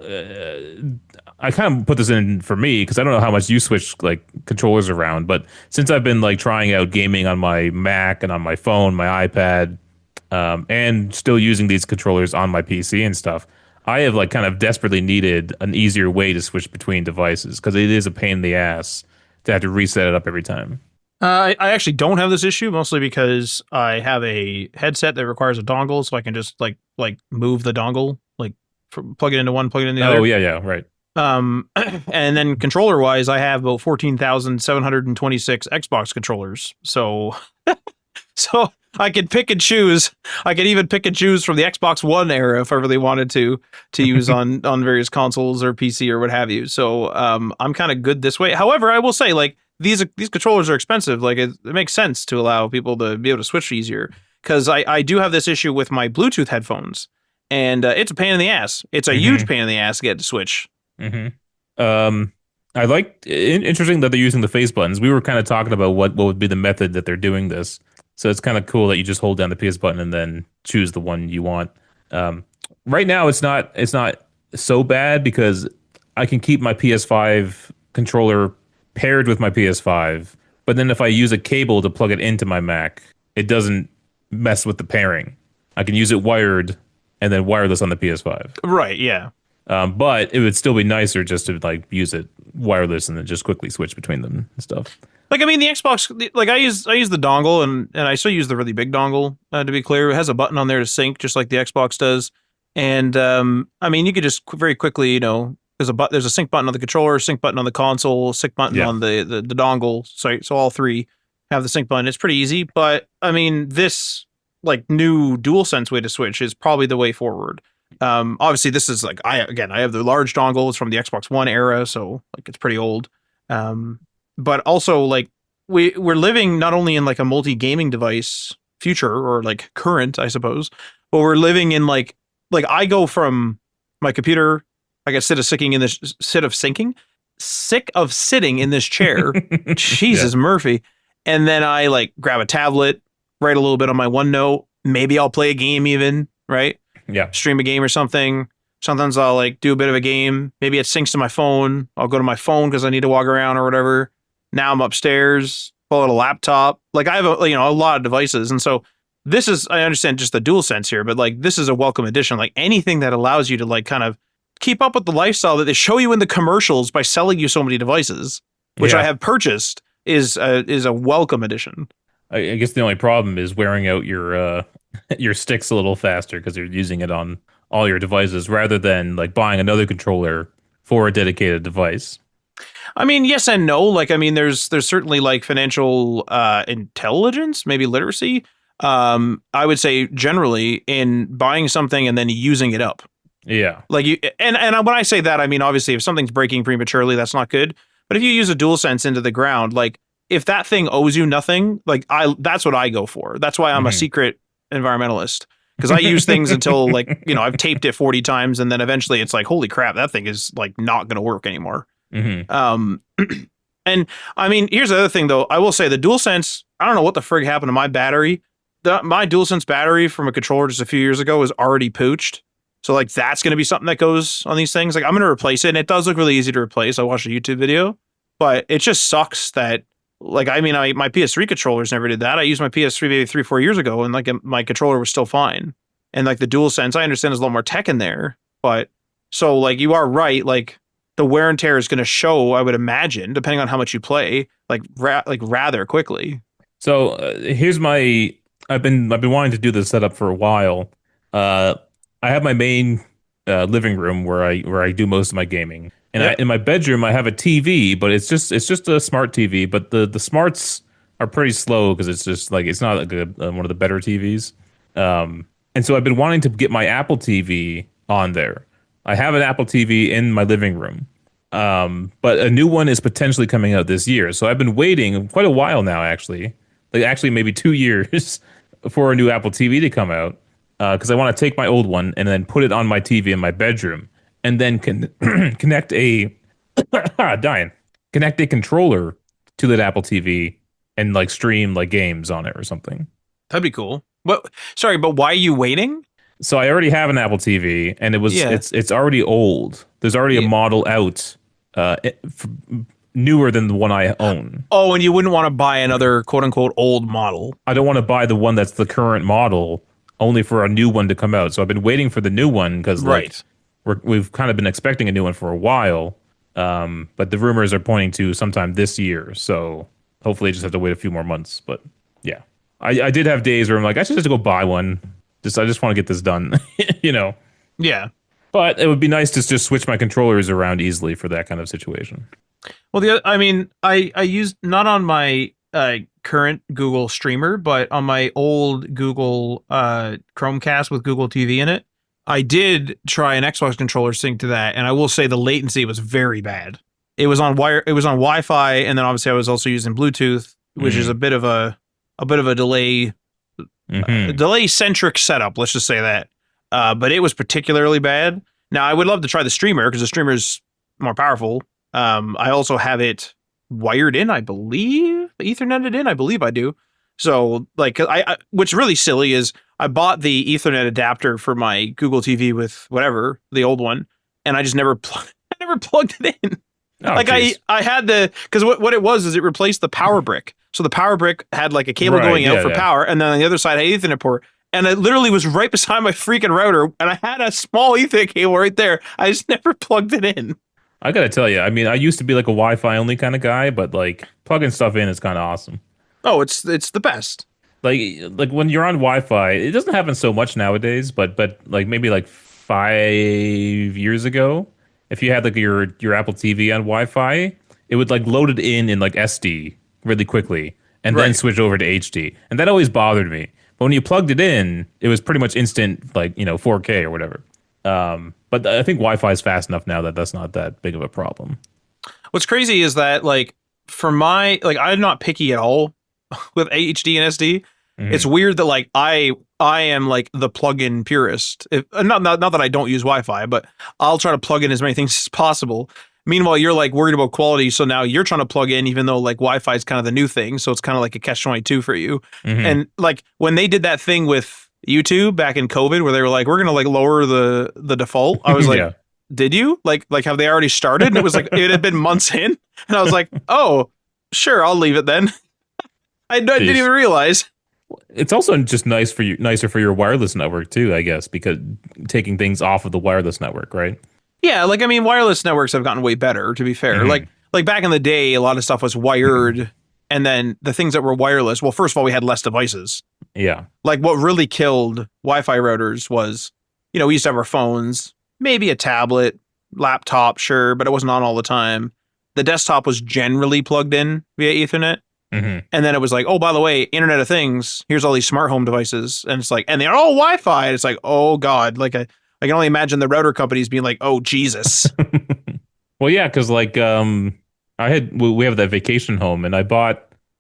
I kind of put this in for me because I don't know how much you switch like controllers around, but since I've been like trying out gaming on my Mac and on my phone, my iPad, and still using these controllers on my PC and stuff, I have like kind of desperately needed an easier way to switch between devices because it is a pain in the ass to have to reset it up every time. I actually don't have this issue mostly because I have a headset that requires a dongle, so I can just like move the dongle, like plug it into one, plug it in the Oh other. yeah, right. And then controller wise, I have about 14,726 Xbox controllers. So, so I could pick and choose. I could even pick and choose from the Xbox One era if I really wanted to use on various consoles or PC or what have you. So, I'm kind of good this way. However, I will say like these controllers are expensive. Like it makes sense to allow people to be able to switch easier because I do have this issue with my Bluetooth headphones, and it's a pain in the ass. It's a huge Mm-hmm. pain in the ass to get to switch. Mm-hmm. I like interesting that they're using the face buttons. We were kind of talking about what would be the method that they're doing this. So it's kind of cool that you just hold down the PS button and then choose the one you want. Um, right now it's not so bad because I can keep my PS5 controller paired with my PS5, but then if I use a cable to plug it into my Mac, it doesn't mess with the pairing. I can use it wired and then wireless on the PS5. Right, yeah. But it would still be nicer just to like use it wireless and then just quickly switch between them and stuff. Like I mean, the Xbox, like I use the dongle, and I still use the really big dongle. To be clear, it has a button on there to sync, just like the Xbox does. And I mean, you could just very quickly, there's a sync button on the controller, sync button on the console, sync button Yeah. on the dongle. So all three have the sync button. It's pretty easy. But I mean, this like new DualSense way to switch is probably the way forward. Obviously, this is like I have the large dongle. It's from the Xbox One era, so like it's pretty old. But also like we're living not only in like a multi gaming device future or like current, I suppose, but we're living in like I go from my computer. I get sick of sitting in this chair. Yeah. Jesus Murphy, and then I like grab a tablet, write a little bit on my OneNote. Maybe I'll play a game even, right? Yeah. Stream a game or something. Sometimes I'll like do a bit of a game. Maybe it syncs to my phone. I'll go to my phone because I need to walk around or whatever. Now I'm upstairs, pull out a laptop. Like I have a lot of devices. And so this is, I understand just the dual sense here, but like this is a welcome addition. Like anything that allows you to like kind of keep up with the lifestyle that they show you in the commercials by selling you so many devices, which I Yeah. have purchased is a welcome addition. I guess the only problem is wearing out your your sticks a little faster because you're using it on all your devices rather than like buying another controller for a dedicated device. I mean, yes and no. Like, I mean, there's certainly like financial intelligence, maybe literacy. I would say generally in buying something and then using it up. Yeah. Like you, and when I say that, I mean obviously if something's breaking prematurely, that's not good. But if you use a dual sense into the ground, like if that thing owes you nothing, like that's what I go for. That's why I'm a Hmm. secret environmentalist because I use things until like I've taped it 40 times and then eventually it's like holy crap, that thing is like not going to work anymore. Hmm. Um, and I mean, here's the other thing though. I will say the DualSense, I don't know what the frig happened to my battery. My DualSense battery from a controller just a few years ago is already pooched. So like that's going to be something that goes on these things. Like I'm going to replace it and it does look really easy to replace. I watched a YouTube video, but it just sucks that like, I mean, my PS3 controllers never did that. I used my PS3 maybe 3, 4 years ago and like my controller was still fine. And like the DualSense, I understand there's a lot more tech in there, but so like you are right. Like the wear and tear is going to show, I would imagine, depending on how much you play, like rather quickly. So here's my I've been wanting to do this setup for a while. Uh, I have my main living room where I do most of my gaming, and Yep. in my bedroom I have a TV, but it's just a smart TV. But the smarts are pretty slow because it's just like it's not like one of the better TVs. And so I've been wanting to get my Apple TV on there. I have an Apple TV in my living room, But a new one is potentially coming out this year. So I've been waiting quite a while now, actually. Like actually maybe 2 years for a new Apple TV to come out. Because I want to take my old one and then put it on my TV in my bedroom and then connect a dying connect a controller to that Apple TV and like stream like games on it or something. That'd be cool. But sorry, but why are you waiting? So I already have an Apple TV, and Yeah. it's already old. There's already a Yeah. model out, newer than the one I own. Oh, and you wouldn't want to buy another quote unquote old model. I don't want to buy the one that's the current model, only for a new one to come out. So I've been waiting for the new one because like Right. we've kind of been expecting a new one for a while. But the rumors are pointing to sometime this year. So hopefully, I just have to wait a few more months. But yeah, I did have days where I'm like, I should just go buy one. I just want to get this done, you know. Yeah. But it would be nice to just switch my controllers around easily for that kind of situation. Well, I mean, I used not on my current Google streamer, but on my old Google Chromecast with Google TV in it. I did try an Xbox controller sync to that, and I will say the latency was very bad. It was on wire, it was on Wi-Fi, and then obviously I was also using Bluetooth, which is a bit of a delay Mm-hmm. delay centric setup. Let's just say that. But it was particularly bad. Now I would love to try the streamer because the streamer is more powerful. I also have it wired in, I believe, Ethernetted in. I believe I do. So like, what's really silly is I bought the Ethernet adapter for my Google TV with whatever the old one, and I just never I never plugged it in. Oh, Like jeez. I had the because what it was is it replaced the power brick. So the power brick had like a cable Right. going out Yeah. for Yeah. power, and then on the other side had an Ethernet port. And it literally was right beside my freaking router, and I had a small Ethernet cable right there. I just never plugged it in. I gotta tell you, I mean, I used to be like a Wi-Fi only kind of guy, but like plugging stuff in is kind of awesome. Oh, it's the best. Like when you're on Wi-Fi, it doesn't happen so much nowadays, but like maybe like 5 years ago, if you had like your Apple TV on Wi-Fi, it would like load it in like SD really quickly and then Right. switch over to HD, and that always bothered me. But when you plugged it in, it was pretty much instant, like 4K or whatever. But I think Wi-Fi is fast enough now that that's not that big of a problem. What's crazy is that like for my like I'm not picky at all with HD and SD. Mhm. It's weird that like I am like the plug-in purist. If not that I don't use Wi-Fi, but I'll try to plug in as many things as possible. Meanwhile, you're like worried about quality, so now you're trying to plug in, even though like Wi-Fi is kind of the new thing, so it's kind of like a catch-22 for you. Mhm. And like when they did that thing with YouTube back in COVID, where they were like, "We're gonna like lower the default," I was like, Yeah. "Did you like have they already started?" And it was like it had been months in, and I was like, "Oh, sure, I'll leave it then." I didn't Jeez. even realize. It's also just nicer for your wireless network too, I guess, because taking things off of the wireless network, right? Yeah, like I mean, wireless networks have gotten way better. To be fair, Mhm. like back in the day, a lot of stuff was wired, and then the things that were wireless. Well, first of all, we had less devices. Yeah. Like what really killed Wi-Fi routers was, we used to have our phones, maybe a tablet, laptop, sure, but it wasn't on all the time. The desktop was generally plugged in via Ethernet. Hmm. And then it was like, oh, by the way, Internet of Things, here's all these smart home devices. And it's like, and they're all Wi-Fi. And it's like, oh God. Like I can only imagine the router companies being like, oh Jesus. Well, yeah, because like we have that vacation home, and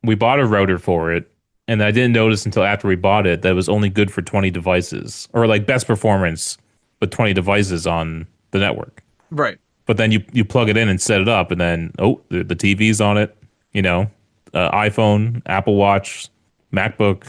we bought a router for it, and I didn't notice until after we bought it that it was only good for 20 devices, or like best performance, but 20 devices on the network. Right. But then you plug it in and set it up, and then the TV's on it, iPhone, Apple Watch, MacBook,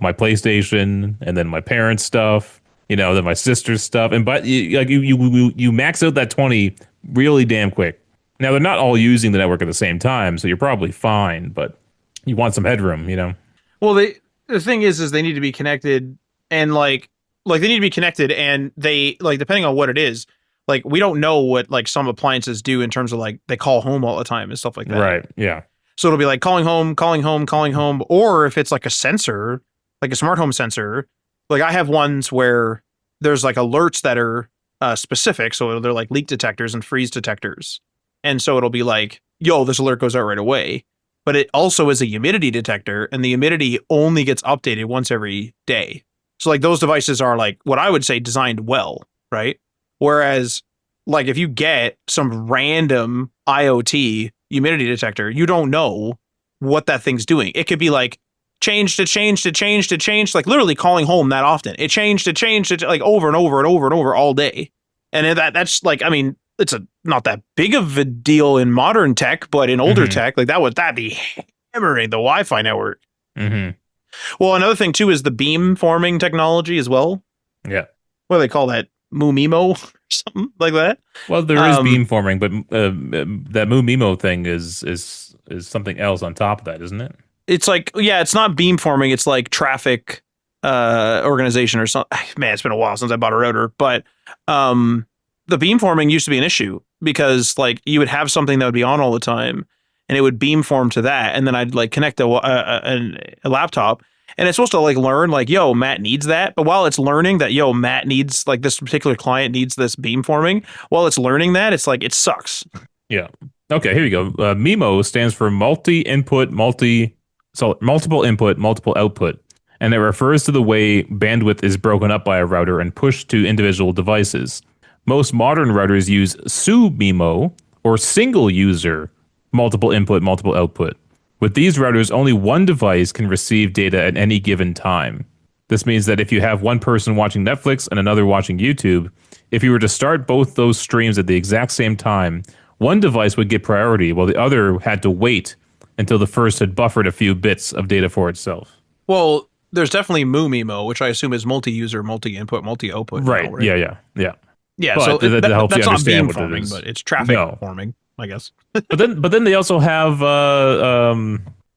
my PlayStation, and then my parents' stuff, then my sister's stuff, and but you max out that 20 really damn quick. Now they're not all using the network at the same time, so you're probably fine, but you want some headroom. Well, the thing is they need to be connected, and like they need to be connected, and they like depending on what it is, like we don't know what like some appliances do in terms of like they call home all the time and stuff like that. Right? Yeah. So it'll be like calling home, calling home, calling home, or if it's like a sensor, like a smart home sensor, like I have ones where there's like alerts that are specific, so they're like leak detectors and freeze detectors, and so it'll be like, yo, this alert goes out right away. But it also is a humidity detector, and the humidity only gets updated once every day. So like those devices are like what I would say designed well, right? Whereas like if you get some random IoT humidity detector, you don't know what that thing's doing. It could be like changed, like literally calling home that often. It changed, like over and over and over and over all day. And that's like, I mean, it's not that big of a deal in modern tech, but in older Mm-hmm. tech, like that'd be hammering the Wi-Fi network. Mm-hmm. Well, another thing too is the beam forming technology as well. Yeah. What do they call that? Mumimo or something like that. Well, there is Um, beamforming, but that Mimo thing is something else on top of that, isn't it? it's like, yeah, it's not beamforming. It's like traffic organization or something. Man, it's been a while since I bought a router, but the beamforming used to be an issue because like you would have something that would be on all the time and it would beamform to that. And then I'd like connect a laptop and it's supposed to like learn like, yo, Matt needs that. But while it's learning that, yo, Matt needs like this particular client needs this beamforming, while it's learning that, it's like, it sucks. Yeah. Okay, here we go. MIMO stands for multiple input, multiple output, and it refers to the way bandwidth is broken up by a router and pushed to individual devices. Most modern routers use SU-MIMO or single user multiple input, multiple output. With these routers, only one device can receive data at any given time. This means that if you have one person watching Netflix and another watching YouTube, if you were to start both those streams at the exact same time, one device would get priority while the other had to wait until the first had buffered a few bits of data for itself. Well, there's definitely MuMimo, which I assume is multi-user, multi-input, multi-output now, Right. right? Yeah. Yeah, But so that helps you that's not understand beam what it forming, is. but it's traffic No. forming, I guess. But then they also have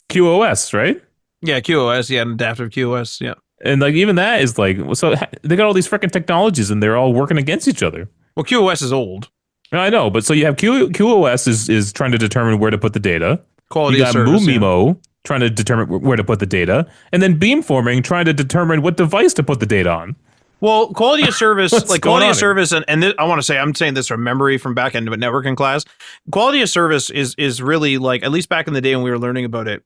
QoS, right? Yeah, QoS, yeah, and adaptive QoS, yeah. And like even that is like so they got all these freaking technologies and they're all working against each other. Well, QoS is old. I know, but so you have QoS is trying to determine where to put the data. Quality You of got service. Yeah. MuMimo trying to determine where to put the data, and then beamforming trying to determine what device to put the data on. Well, quality of service, What's like going quality on of here? service, and this, I want to say, I'm saying this from memory from back end of networking class. Quality of service is really like, at least back in the day when we were learning about it,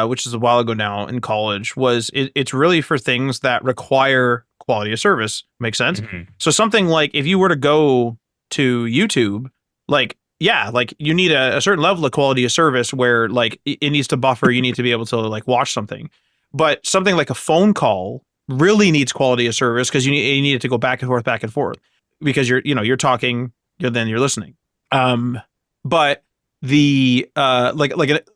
which is a while ago now in college, it's really for things that require quality of service. Makes sense. Mhm. So something like if you were to go to YouTube, like yeah, like you need a certain level of quality of service where like it needs to buffer. You need to be able to like watch something, but something like a phone call really needs quality of service because you need it to go back and forth because you're talking, then you're listening. But the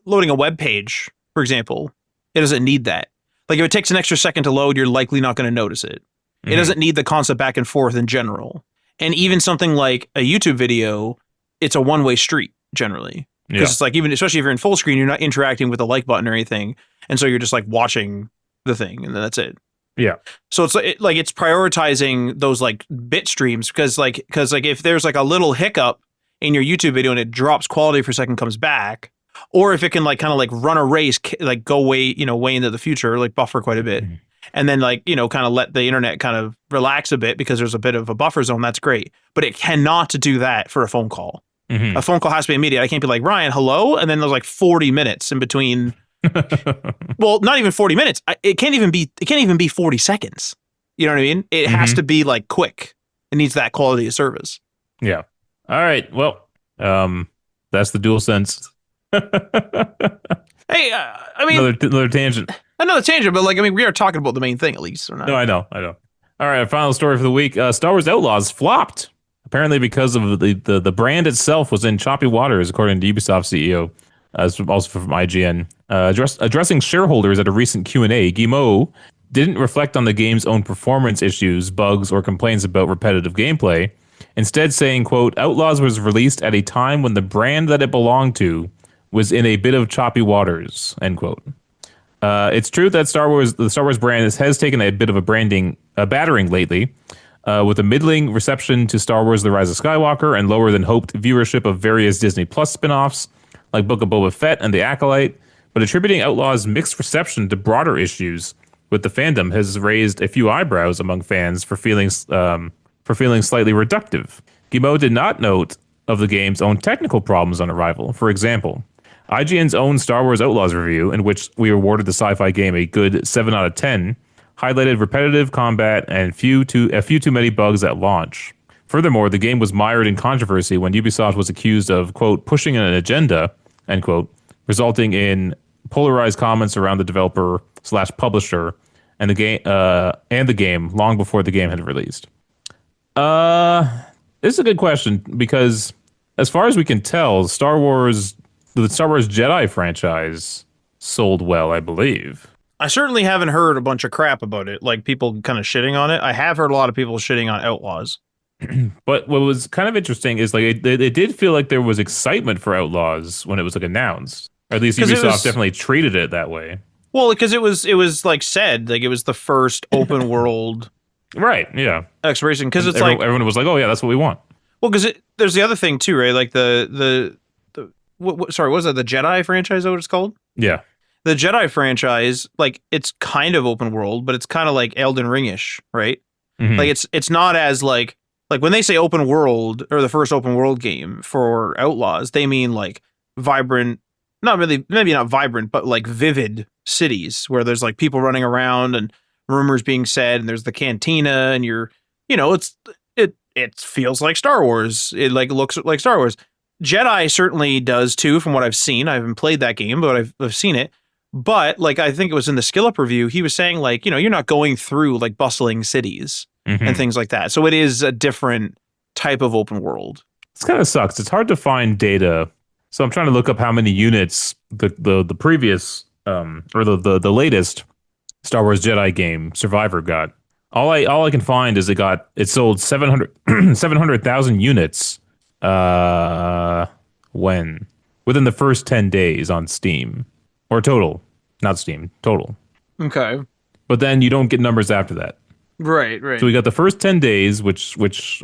loading a web page, for example, it doesn't need that. Like if it takes an extra second to load, you're likely not going to notice it. It Mhm. doesn't need the constant back and forth in general. And even something like a YouTube video, it's a one-way street generally. Because Yeah. it's like, even especially if you're in full screen, you're not interacting with the like button or anything. And so you're just like watching the thing and then that's it. Yeah. So it's like it's prioritizing those like bit streams because if there's like a little hiccup in your YouTube video and it drops quality for a second, comes back, or if it can like kind of like run a race, like go way into the future, like buffer quite a bit, Mhm. and then like kind of let the internet kind of relax a bit because there's a bit of a buffer zone. That's great, but it cannot do that for a phone call. Mhm. A phone call has to be immediate. I can't be like, Ryan, hello, and then there's like 40 minutes in between. Well, not even 40 minutes. It can't even be 40 seconds. You know what I mean? It has Mhm. to be like quick. It needs that quality of service. Yeah. All right. Well, that's the dual sense. Hey, I mean, Another tangent. another tangent, but like, I mean, we are talking about the main thing at least, or not? No, I know. All right, final story for the week. Star Wars Outlaws flopped, apparently because of the brand itself was in choppy waters, according to Ubisoft CEO, also from IGN. Addressing shareholders at a recent Q&A, Guillemot didn't reflect on the game's own performance issues, bugs, or complaints about repetitive gameplay, instead saying, quote, Outlaws was released at a time when the brand that it belonged to was in a bit of choppy waters, end quote. It's true that the Star Wars brand has taken a bit of a battering lately, with a middling reception to Star Wars: The Rise of Skywalker and lower than hoped viewership of various Disney Plus spin-offs like Book of Boba Fett and The Acolyte. But attributing Outlaws' mixed reception to broader issues with the fandom has raised a few eyebrows among fans for feeling slightly reductive. Guillemot did not note of the game's own technical problems on arrival. For example, IGN's own Star Wars Outlaws review, in which we awarded the sci-fi game a good 7 out of 10, highlighted repetitive combat and a few too many bugs at launch. Furthermore, the game was mired in controversy when Ubisoft was accused of, quote, pushing an agenda, end quote, resulting in polarized comments around the developer slash publisher and the game long before the game had released. This is a good question because, as far as we can tell, the Star Wars Jedi franchise sold well, I believe. I certainly haven't heard a bunch of crap about it, like people kind of shitting on it. I have heard a lot of people shitting on Outlaws. But what was kind of interesting is like it did feel like there was excitement for Outlaws when it was like announced. Or at least Ubisoft definitely treated it that way. Well, because it was like said, like it was the first open world Right, yeah. exploration. Because it's everyone was like, "Oh yeah, that's what we want." well, because there's the other thing too, right? Like sorry, what was that? The Jedi franchise? Is that what it's called? Yeah. The Jedi franchise, like it's kind of open world, but it's kind of like Elden Ring-ish, right? Mhm. Like it's not as like when they say open world or the first open world game for Outlaws, they mean like vibrant, not really, maybe not vibrant, but like vivid cities where there's like people running around and rumors being said, and there's the cantina, and it feels like Star Wars. It like looks like Star Wars. Jedi certainly does too, from what I've seen. I haven't played that game, but I've seen it. But like I think it was in the Skill Up review, he was saying like, you're not going through like bustling cities and things like that. So it is a different type of open world. It kind of sucks. It's hard to find data. So I'm trying to look up how many units the previous or the latest Star Wars Jedi game Survivor got. All I can find is it sold 700,000 units when within the first 10 days on Steam, or total, not Steam, total. Okay. But then you don't get numbers after that. Right. So we got the first 10 days, which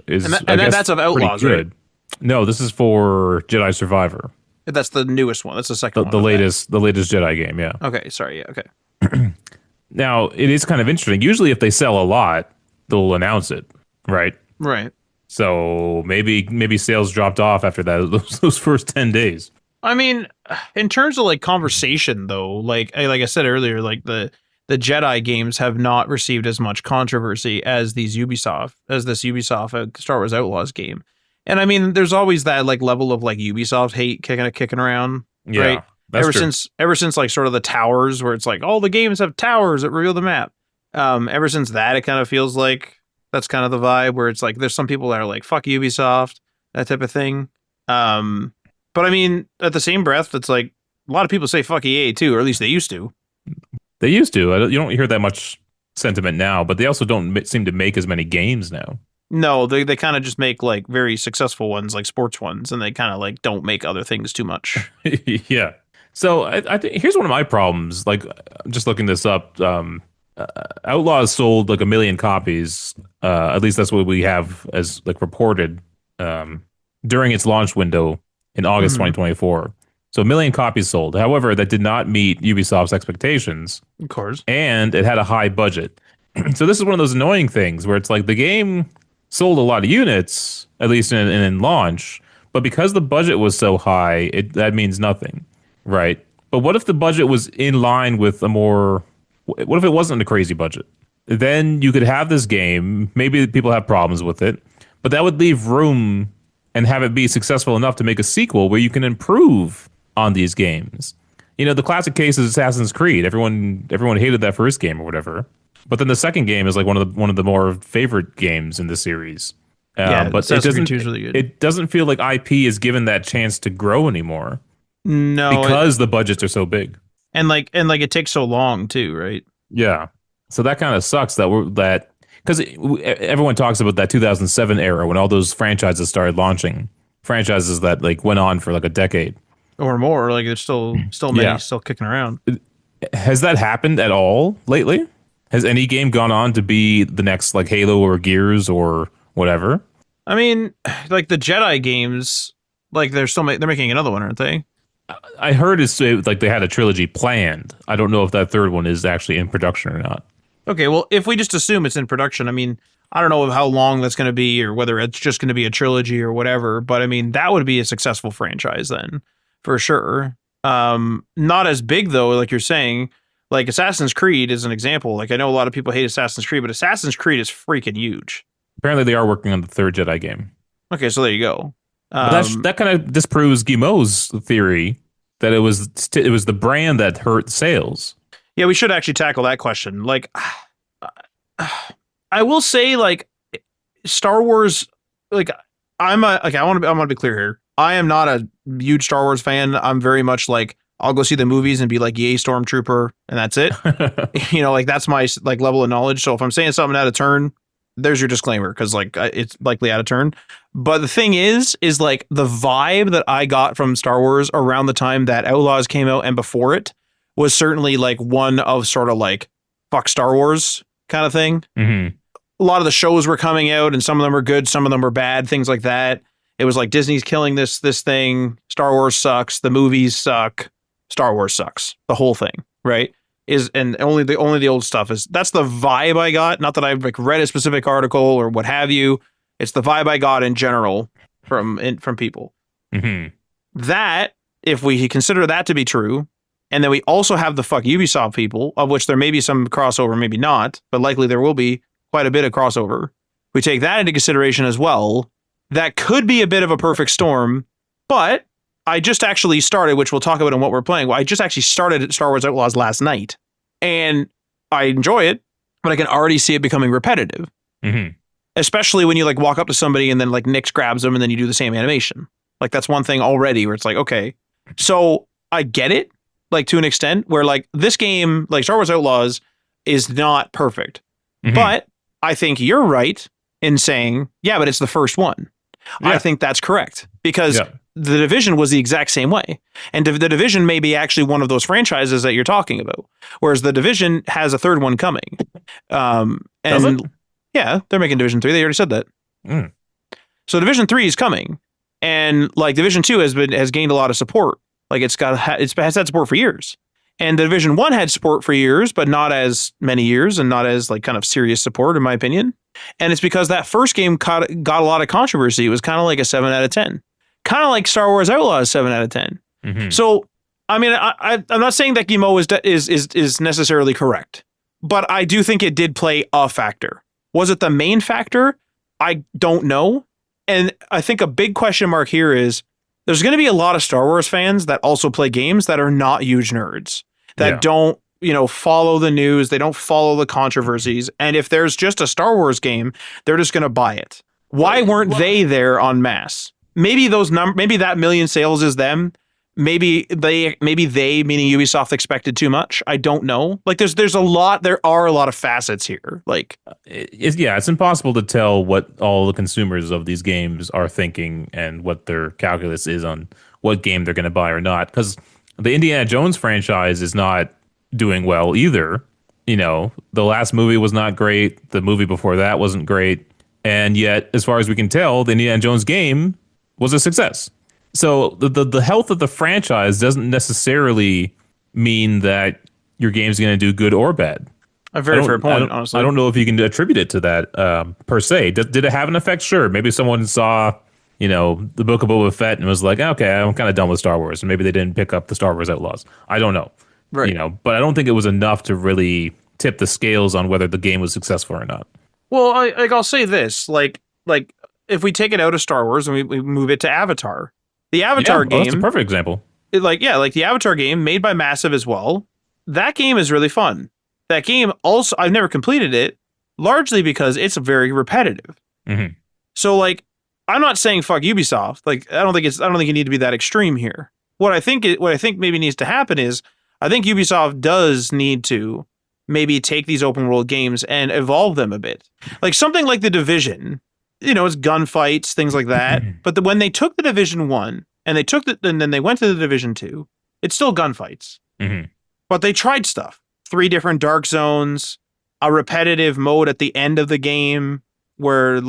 is I guess that's of Outlaws, pretty good. Right? No, this is for Jedi Survivor. That's the newest one. That's the second one. The latest Jedi game, yeah. Okay, sorry, yeah, okay. Now, it is kind of interesting. Usually if they sell a lot, they'll announce it, right? Right. So maybe sales dropped off after that those first 10 days. I mean, in terms of like conversation though, like I said earlier, like the Jedi games have not received as much controversy as this Ubisoft Star Wars Outlaws game. And I mean, there's always that like level of like Ubisoft hate kicking around, yeah, right? Ever since like sort of the towers, where it's like all the games have towers that reveal the map. Ever since that, it kind of feels like that's kind of the vibe where it's like there's some people that are like fuck Ubisoft, that type of thing. But I mean, at the same breath, it's like a lot of people say fuck EA too, or at least they used to. They used to. You don't hear that much sentiment now, but they also don't seem to make as many games now. No, they kind of just make like very successful ones, like sports ones, and they kind of like don't make other things too much. Yeah. So I think here's one of my problems. Like, I'm just looking this up. Outlaws sold like 1 million copies. At least that's what we have as like reported during its launch window in August 2024. So 1 million copies sold. However, that did not meet Ubisoft's expectations. Of course. And it had a high budget. So this is one of those annoying things where it's like the game sold a lot of units, at least in launch, but because the budget was so high, that means nothing, right? But what if the budget was in line with what if it wasn't a crazy budget? Then you could have this game, maybe people have problems with it, but that would leave room and have it be successful enough to make a sequel where you can improve on these games. The classic case is Assassin's Creed. Everyone hated that first game or whatever. But then the second game is like one of the more favorite games in the series. But Assassin's Creed 2 is really good. It doesn't feel like IP is given that chance to grow anymore. No, because the budgets are so big, and it takes so long too, right? Yeah, so that kind of sucks because everyone talks about that 2007 era when all those franchises started launching, franchises that like went on for like a decade or more. Like there's still many still kicking around. Has that happened at all lately? Has any game gone on to be the next like Halo or Gears or whatever? I mean, like the Jedi games, like they're making another one, aren't they? I heard it's like they had a trilogy planned. I don't know if that third one is actually in production or not. Okay, well, if we just assume it's in production, I mean, I don't know how long that's going to be or whether it's just going to be a trilogy or whatever, but I mean, that would be a successful franchise then, for sure. Not as big though, like you're saying. Like Assassin's Creed is an example. Like I know a lot of people hate Assassin's Creed, but Assassin's Creed is freaking huge. Apparently, they are working on the third Jedi game. Okay, so there you go. But that kind of disproves Guillemot's theory that it was the brand that hurt sales. Yeah, we should actually tackle that question. Like, I will say, like, Star Wars, like, I want to be clear here. I am not a huge Star Wars fan. I'm very much like, I'll go see the movies and be like, yay, Stormtrooper, and that's it. Like, that's my like level of knowledge. So if I'm saying something out of turn, there's your disclaimer, because like it's likely out of turn. But the thing is like the vibe that I got from Star Wars around the time that Outlaws came out and before it was certainly like one of sort of like fuck Star Wars kind of thing. Mm-hmm. A lot of the shows were coming out and some of them were good, some of them were bad, things like that. It was like Disney's killing this thing. Star Wars sucks. The movies suck. Star Wars sucks. The whole thing, right? And only the old stuff is. That's the vibe I got. Not that I've like read a specific article or what have you. It's the vibe I got in general from people. Mm-hmm. That, if we consider that to be true, and then we also have the fuck Ubisoft people, of which there may be some crossover, maybe not, but likely there will be quite a bit of crossover. We take that into consideration as well. That could be a bit of a perfect storm, but I just actually started, which we'll talk about in what we're playing. I just actually started Star Wars Outlaws last night, and I enjoy it, but I can already see it becoming repetitive. Mm-hmm. Especially when you like walk up to somebody and then like Nyx grabs them and then you do the same animation. Like that's one thing already where it's like, okay, so I get it, like to an extent where like this game, like Star Wars Outlaws, is not perfect. Mm-hmm. But I think you're right in saying, yeah, but it's the first one. Yeah. I think that's correct because The Division was the exact same way. And The Division may be actually one of those franchises that you're talking about, whereas The Division has a third one coming. Does it? Yeah, they're making Division 3. They already said that. Mm. So Division 3 is coming. And like Division 2 has gained a lot of support. Like it's has had support for years. And the Division 1 had support for years, but not as many years and not as like kind of serious support, in my opinion. And it's because that first game got a lot of controversy. It was kind of like a 7 out of 10. Kind of like Star Wars Outlaws 7 out of 10. Mm-hmm. So, I mean, I'm not saying that Guillemot is necessarily correct, but I do think it did play a factor. Was it the main factor? I don't know. And I think a big question mark here is there's going to be a lot of Star Wars fans that also play games that are not huge nerds, that don't, follow the news. They don't follow the controversies. And if there's just a Star Wars game, they're just going to buy it. Why weren't they there en masse? Maybe maybe that million sales is them. Maybe they, meaning Ubisoft, expected too much. I don't know. Like there are a lot of facets here. Like it's impossible to tell what all the consumers of these games are thinking and what their calculus is on what game they're going to buy or not. Because the Indiana Jones franchise is not doing well either. The last movie was not great. The movie before that wasn't great. And yet, as far as we can tell, the Indiana Jones game was a success. So the health of the franchise doesn't necessarily mean that your game's going to do good or bad. A very fair point, honestly. I don't know if you can attribute it to that per se. Did it have an effect? Sure. Maybe someone saw, the Book of Boba Fett and was like, okay, I'm kind of done with Star Wars. And maybe they didn't pick up the Star Wars Outlaws. I don't know. Right. But I don't think it was enough to really tip the scales on whether the game was successful or not. Well, I'll say this. Like if we take it out of Star Wars and we move it to Avatar, the Avatar game. That's a perfect example. Like the Avatar game made by Massive as well. That game is really fun. That game also, I've never completed it, largely because it's very repetitive. Mm-hmm. So like, I'm not saying fuck Ubisoft. Like, I don't think you need to be that extreme here. What I think maybe needs to happen is, I think Ubisoft does need to maybe take these open world games and evolve them a bit. Like something like The Division, it's gunfights, things like that. But when they took The Division 1 and then they went to The Division 2, it's still gunfights. Mm-hmm. But they tried stuff. 3 different dark zones, a repetitive mode at the end of the game where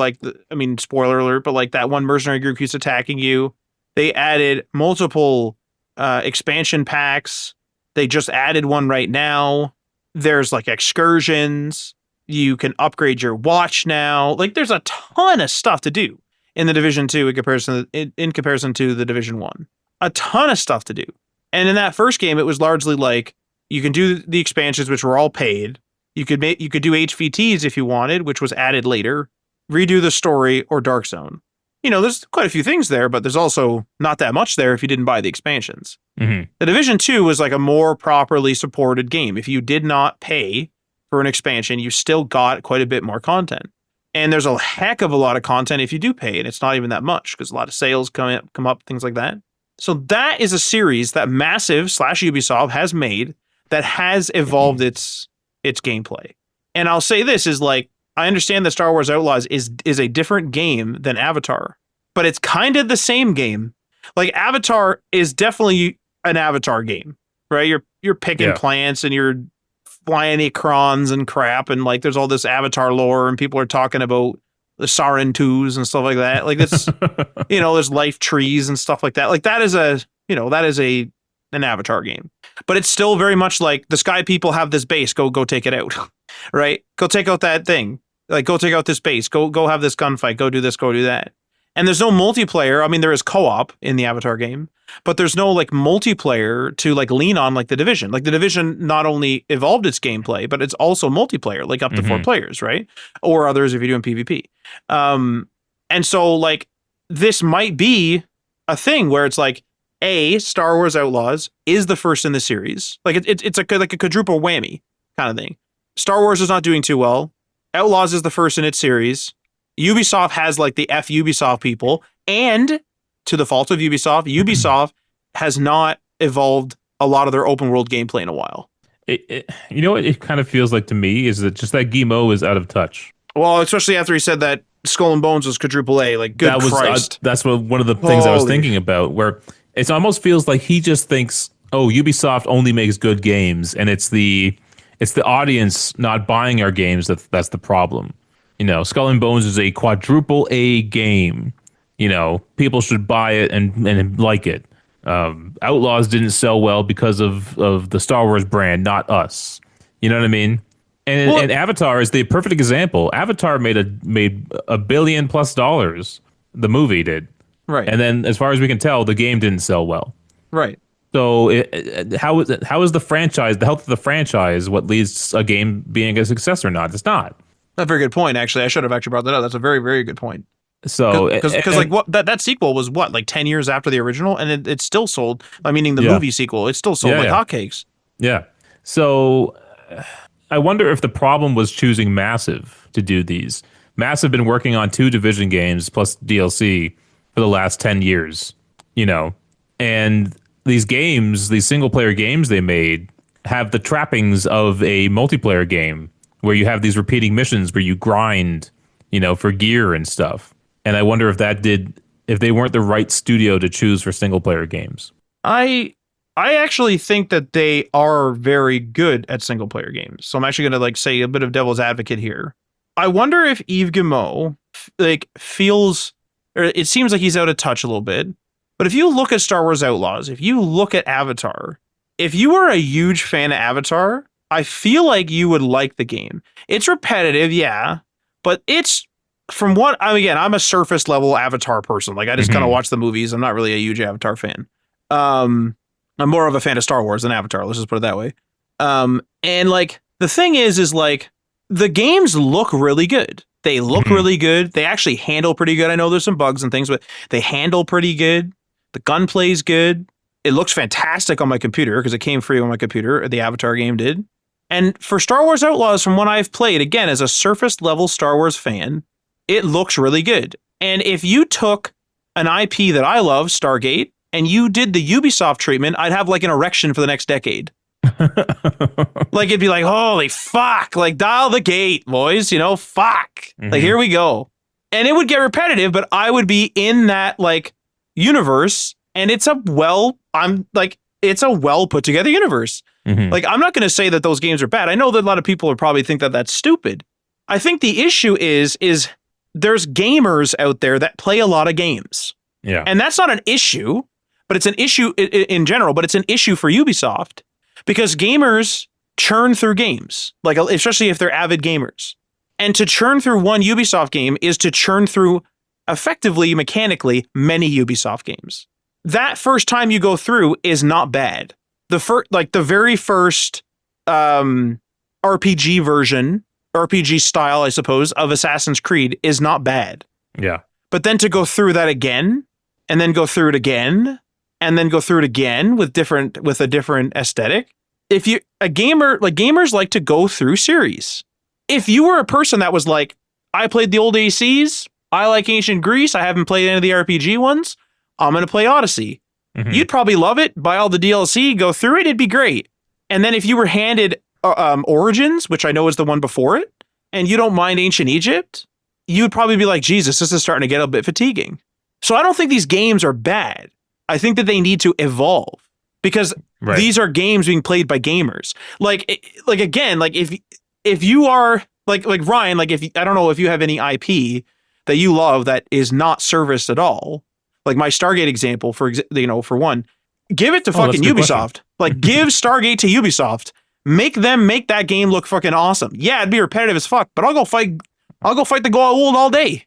spoiler alert, but like that one mercenary group keeps attacking you. They added multiple expansion packs. They just added one right now. There's like excursions. You can upgrade your watch now. Like there's a ton of stuff to do in the Division 2 in comparison to the Division 1. A ton of stuff to do. And in that first game, it was largely like you can do the expansions, which were all paid. You could do HVTs if you wanted, which was added later. redo the story, or Dark Zone. There's quite a few things there, but there's also not that much there if you didn't buy the expansions. Hmm. The Division 2 was like a more properly supported game. If you did not pay for an expansion, you still got quite a bit more content. And there's a heck of a lot of content if you do pay, and it's not even that much because a lot of sales come up, things like that. So that is a series that Massive / Ubisoft has made that has evolved its gameplay. And I'll say this is like, I understand that Star Wars Outlaws is a different game than Avatar, but it's kind of the same game. Like Avatar is definitely an Avatar game, right? You're picking plants and you're flying Akrons and crap, and like there's all this Avatar lore, and people are talking about the Sarentus and stuff like that. Like it's there's life trees and stuff like that. Like that is an Avatar game, but it's still very much like the Sky People have this base. Go take it out, right? Go take out that thing. Like go take out this base. Go have this gunfight. Go do this. Go do that. And there's no multiplayer. I mean, there is co-op in the Avatar game, but there's no like multiplayer to like lean on like the Division. Like the Division not only evolved its gameplay, but it's also multiplayer, like up to 4 players, right? Or others if you're doing PvP. And so like this might be a thing where it's like, Star Wars Outlaws is the first in the series. Like it's like a quadruple whammy kind of thing. Star Wars is not doing too well. Outlaws is the first in its series. Ubisoft has like the Ubisoft people, and to the fault of Ubisoft has not evolved a lot of their open world gameplay in a while. You know what it kind of feels like to me is that just that Guillemot is out of touch. Well, especially after he said that Skull and Bones was quadruple A. Like, good Christ. That's one of the things I was thinking about, where it almost feels like he just thinks, oh, Ubisoft only makes good games, and it's the audience not buying our games that's the problem. Skull and Bones is a quadruple A game. People should buy it and like it. Outlaws didn't sell well because of the Star Wars brand, not us. You know what I mean? And Avatar is the perfect example. Avatar made $1 billion+ dollars. The movie did. Right. And then, as far as we can tell, the game didn't sell well. Right. So, how is the franchise, the health of the franchise, what leads a game being a success or not? It's not. That's a very good point. Actually, I should have actually brought that up. That's a very, very good point. So, because like what that sequel was like 10 years after the original, and it still sold. I mean, the movie sequel, it still sold like hotcakes. Yeah. So, I wonder if the problem was choosing Massive to do these. Massive been working on 2 Division games plus DLC for the last 10 years, and these games, these single player games they made, have the trappings of a multiplayer game where you have these repeating missions where you grind, for gear and stuff. And I wonder if they weren't the right studio to choose for single player games. I actually think that they are very good at single player games. So I'm actually going to like say a bit of devil's advocate here. I wonder if Yves Guillemot feels, or it seems like he's out of touch a little bit. But if you look at Star Wars Outlaws, if you look at Avatar, if you are a huge fan of Avatar, I feel like you would like the game. It's repetitive, yeah, but it's from what I'm a surface level Avatar person. Like I just kind of watch the movies. I'm not really a huge Avatar fan. I'm more of a fan of Star Wars than Avatar. Let's just put it that way. And like the thing is like the games look really good. They look really good. They actually handle pretty good. I know there's some bugs and things, but they handle pretty good. The gunplay's good. It looks fantastic on my computer because it came free on my computer. The Avatar game did. And for Star Wars Outlaws, from what I've played, again, as a surface level Star Wars fan, it looks really good. And if you took an IP that I love, Stargate, and you did the Ubisoft treatment, I'd have like an erection for the next decade. Like it'd be like, holy fuck, like dial the gate, boys, fuck. Like here we go. And it would get repetitive, but I would be in that like universe, and it's a well put together universe. Like I'm not going to say that those games are bad. I know that a lot of people would probably think that that's stupid. I think the issue is there's gamers out there that play a lot of games. Yeah. And that's not an issue, but it's an issue in general, but it's an issue for Ubisoft because gamers churn through games, like especially if they're avid gamers. And to churn through one Ubisoft game is to churn through effectively, mechanically, many Ubisoft games. That first time you go through is not bad. The very first RPG version RPG style, I suppose, of Assassin's Creed is not bad. Yeah. But then to go through that again, and then go through it again, and then go through it again with a different aesthetic. If you a gamer, like gamers like to go through series. If you were a person that was like, I played the old ACs, I like ancient Greece, I haven't played any of the RPG ones, I'm gonna play Odyssey. Mhm. You'd probably love it, buy all the DLC, go through it, it'd be great. And then if you were handed Origins, which I know is the one before it, and you don't mind ancient Egypt, you'd probably be like, Jesus, this is starting to get a bit fatiguing. So I don't think these games are bad. I think that they need to evolve because Right. these are games being played by gamers. Like again, like if you are like Ryan, like if I don't know if you have any IP that you love that is not serviced at all. Like my Stargate example, for one, give it to Oh, that's fucking a good Ubisoft. question. Like give Stargate to Ubisoft. Make them make that game look fucking awesome. Yeah, it'd be repetitive as fuck, but I'll go fight the Goa'uld all day.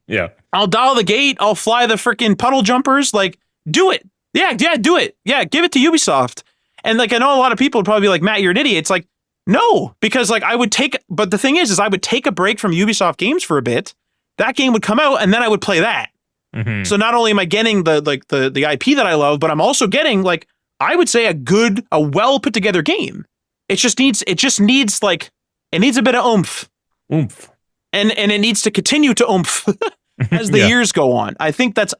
Yeah. I'll dial the gate. I'll fly the freaking puddle jumpers. Like, do it. Yeah, do it. Yeah, give it to Ubisoft. And like, I know a lot of people would probably be like, Matt, you're an idiot. It's like, no, because like but the thing is I would take a break from Ubisoft games for a bit. That game would come out and then I would play that. Mhm. So not only am I getting the IP that I love, but I'm also getting like, I would say a well put together game. It just needs it needs a bit of oomph. Oomph. And it needs to continue to oomph as the Yeah. years go on. I think that's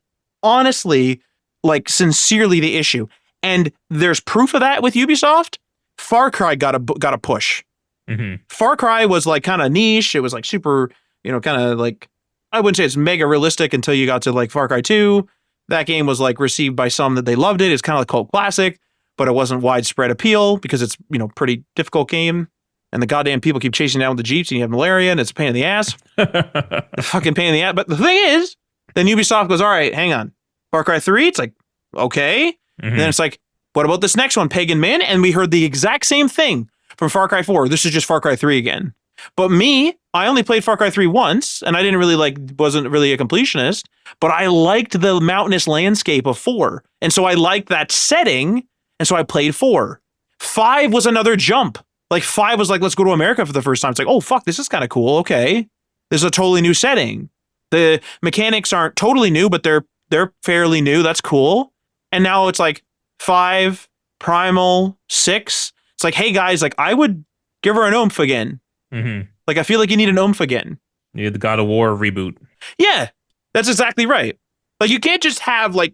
honestly, like, sincerely the issue. And there's proof of that with Ubisoft. Far Cry got a push. Mhm. Far Cry was like kind of niche. It was like super, kind of like, I wouldn't say it's mega realistic until you got to like Far Cry 2. That game was like received by some that they loved it. It's kind of like a cult classic, but it wasn't widespread appeal because it's, pretty difficult game. And the goddamn people keep chasing down with the Jeeps and you have malaria and it's a pain in the ass. A fucking pain in the ass. But the thing is, then Ubisoft goes, all right, hang on. Far Cry 3, it's like, okay. And then it's like, what about this next one, Pagan Min? And we heard the exact same thing from Far Cry 4. This is just Far Cry 3 again. But me, I only played Far Cry 3 once, and I didn't really wasn't really a completionist, but I liked the mountainous landscape of 4. And so I liked that setting, and so I played 4. 5 was another jump. Like 5 was like, let's go to America for the first time. It's like, oh, fuck, this is kind of cool. Okay. This is a totally new setting. The mechanics aren't totally new, but they're fairly new. That's cool. And now it's like 5, Primal, 6. It's like, hey guys, like I would give her an oomph again. Mhm. Like I feel like you need an oomph again. Yeah, the God of War reboot. Yeah, that's exactly right. Like you can't just have like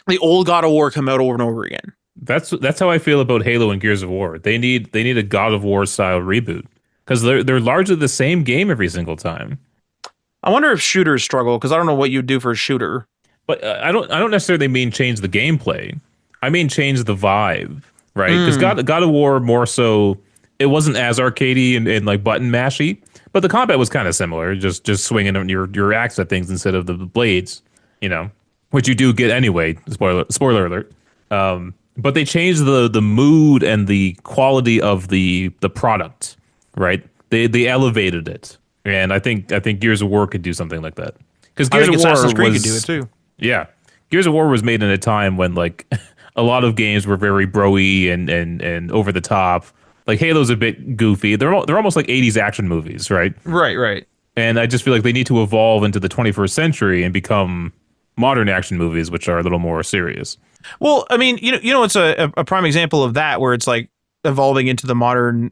the old God of War come out over and over again. That's how I feel about Halo and Gears of War. They need a God of War style reboot because they're largely the same game every single time. I wonder if shooters struggle because I don't know what you'd do for a shooter. But I don't necessarily mean change the gameplay. I mean change the vibe, right? Because God of War more so it wasn't as arcadey and like button mashy, but the combat was kind of similar, just swinging your axe at things instead of the blades, which you do get anyway. Spoiler alert. But they changed the mood and the quality of the product, right? They elevated it, and I think Gears of War could do something like that. Because I Gears think of War Assassin's Creed was, could do it too. yeah, Gears of War was made in a time when like a lot of games were very broy and over the top. Like Halo's a bit goofy. They're almost like 80s action movies, right? Right. And I just feel like they need to evolve into the 21st century and become modern action movies, which are a little more serious. Well, I mean, it's a prime example of that where it's like evolving into the modern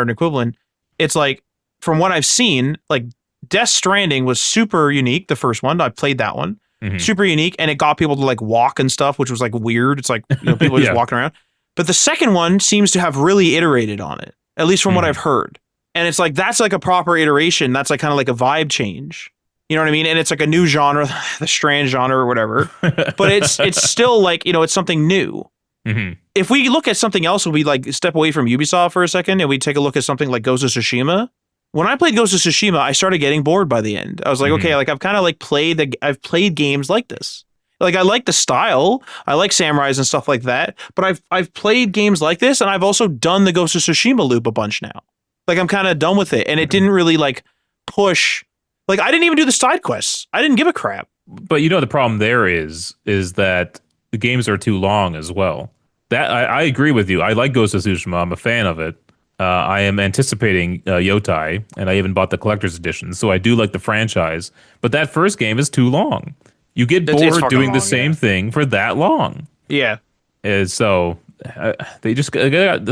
equivalent. It's like from what I've seen, like Death Stranding was super unique. The first one, I played that one, super unique, and it got people to like walk and stuff, which was like weird. It's like people just Yeah. walking around. But the second one seems to have really iterated on it, at least from what I've heard. And it's like that's like a proper iteration. That's like kind of like a vibe change. You know what I mean? And it's like a new genre, the Strand genre or whatever. But it's still like, it's something new. Mhm. If we look at something else, we like step away from Ubisoft for a second and we take a look at something like Ghost of Tsushima. When I played Ghost of Tsushima, I started getting bored by the end. I was like, okay, like I've kind of like I've played games like this. Like I like the style, I like samurais and stuff like that. But I've played games like this, and I've also done the Ghost of Tsushima loop a bunch now. Like I'm kind of done with it, and it didn't really like push. Like I didn't even do the side quests. I didn't give a crap. But the problem there is that the games are too long as well. That I agree with you. I like Ghost of Tsushima. I'm a fan of it. I am anticipating Yotai, and I even bought the collector's edition. So I do like the franchise, but that first game is too long. You get It's bored fucking doing the long, yeah. same thing for that long. Yeah. And so they just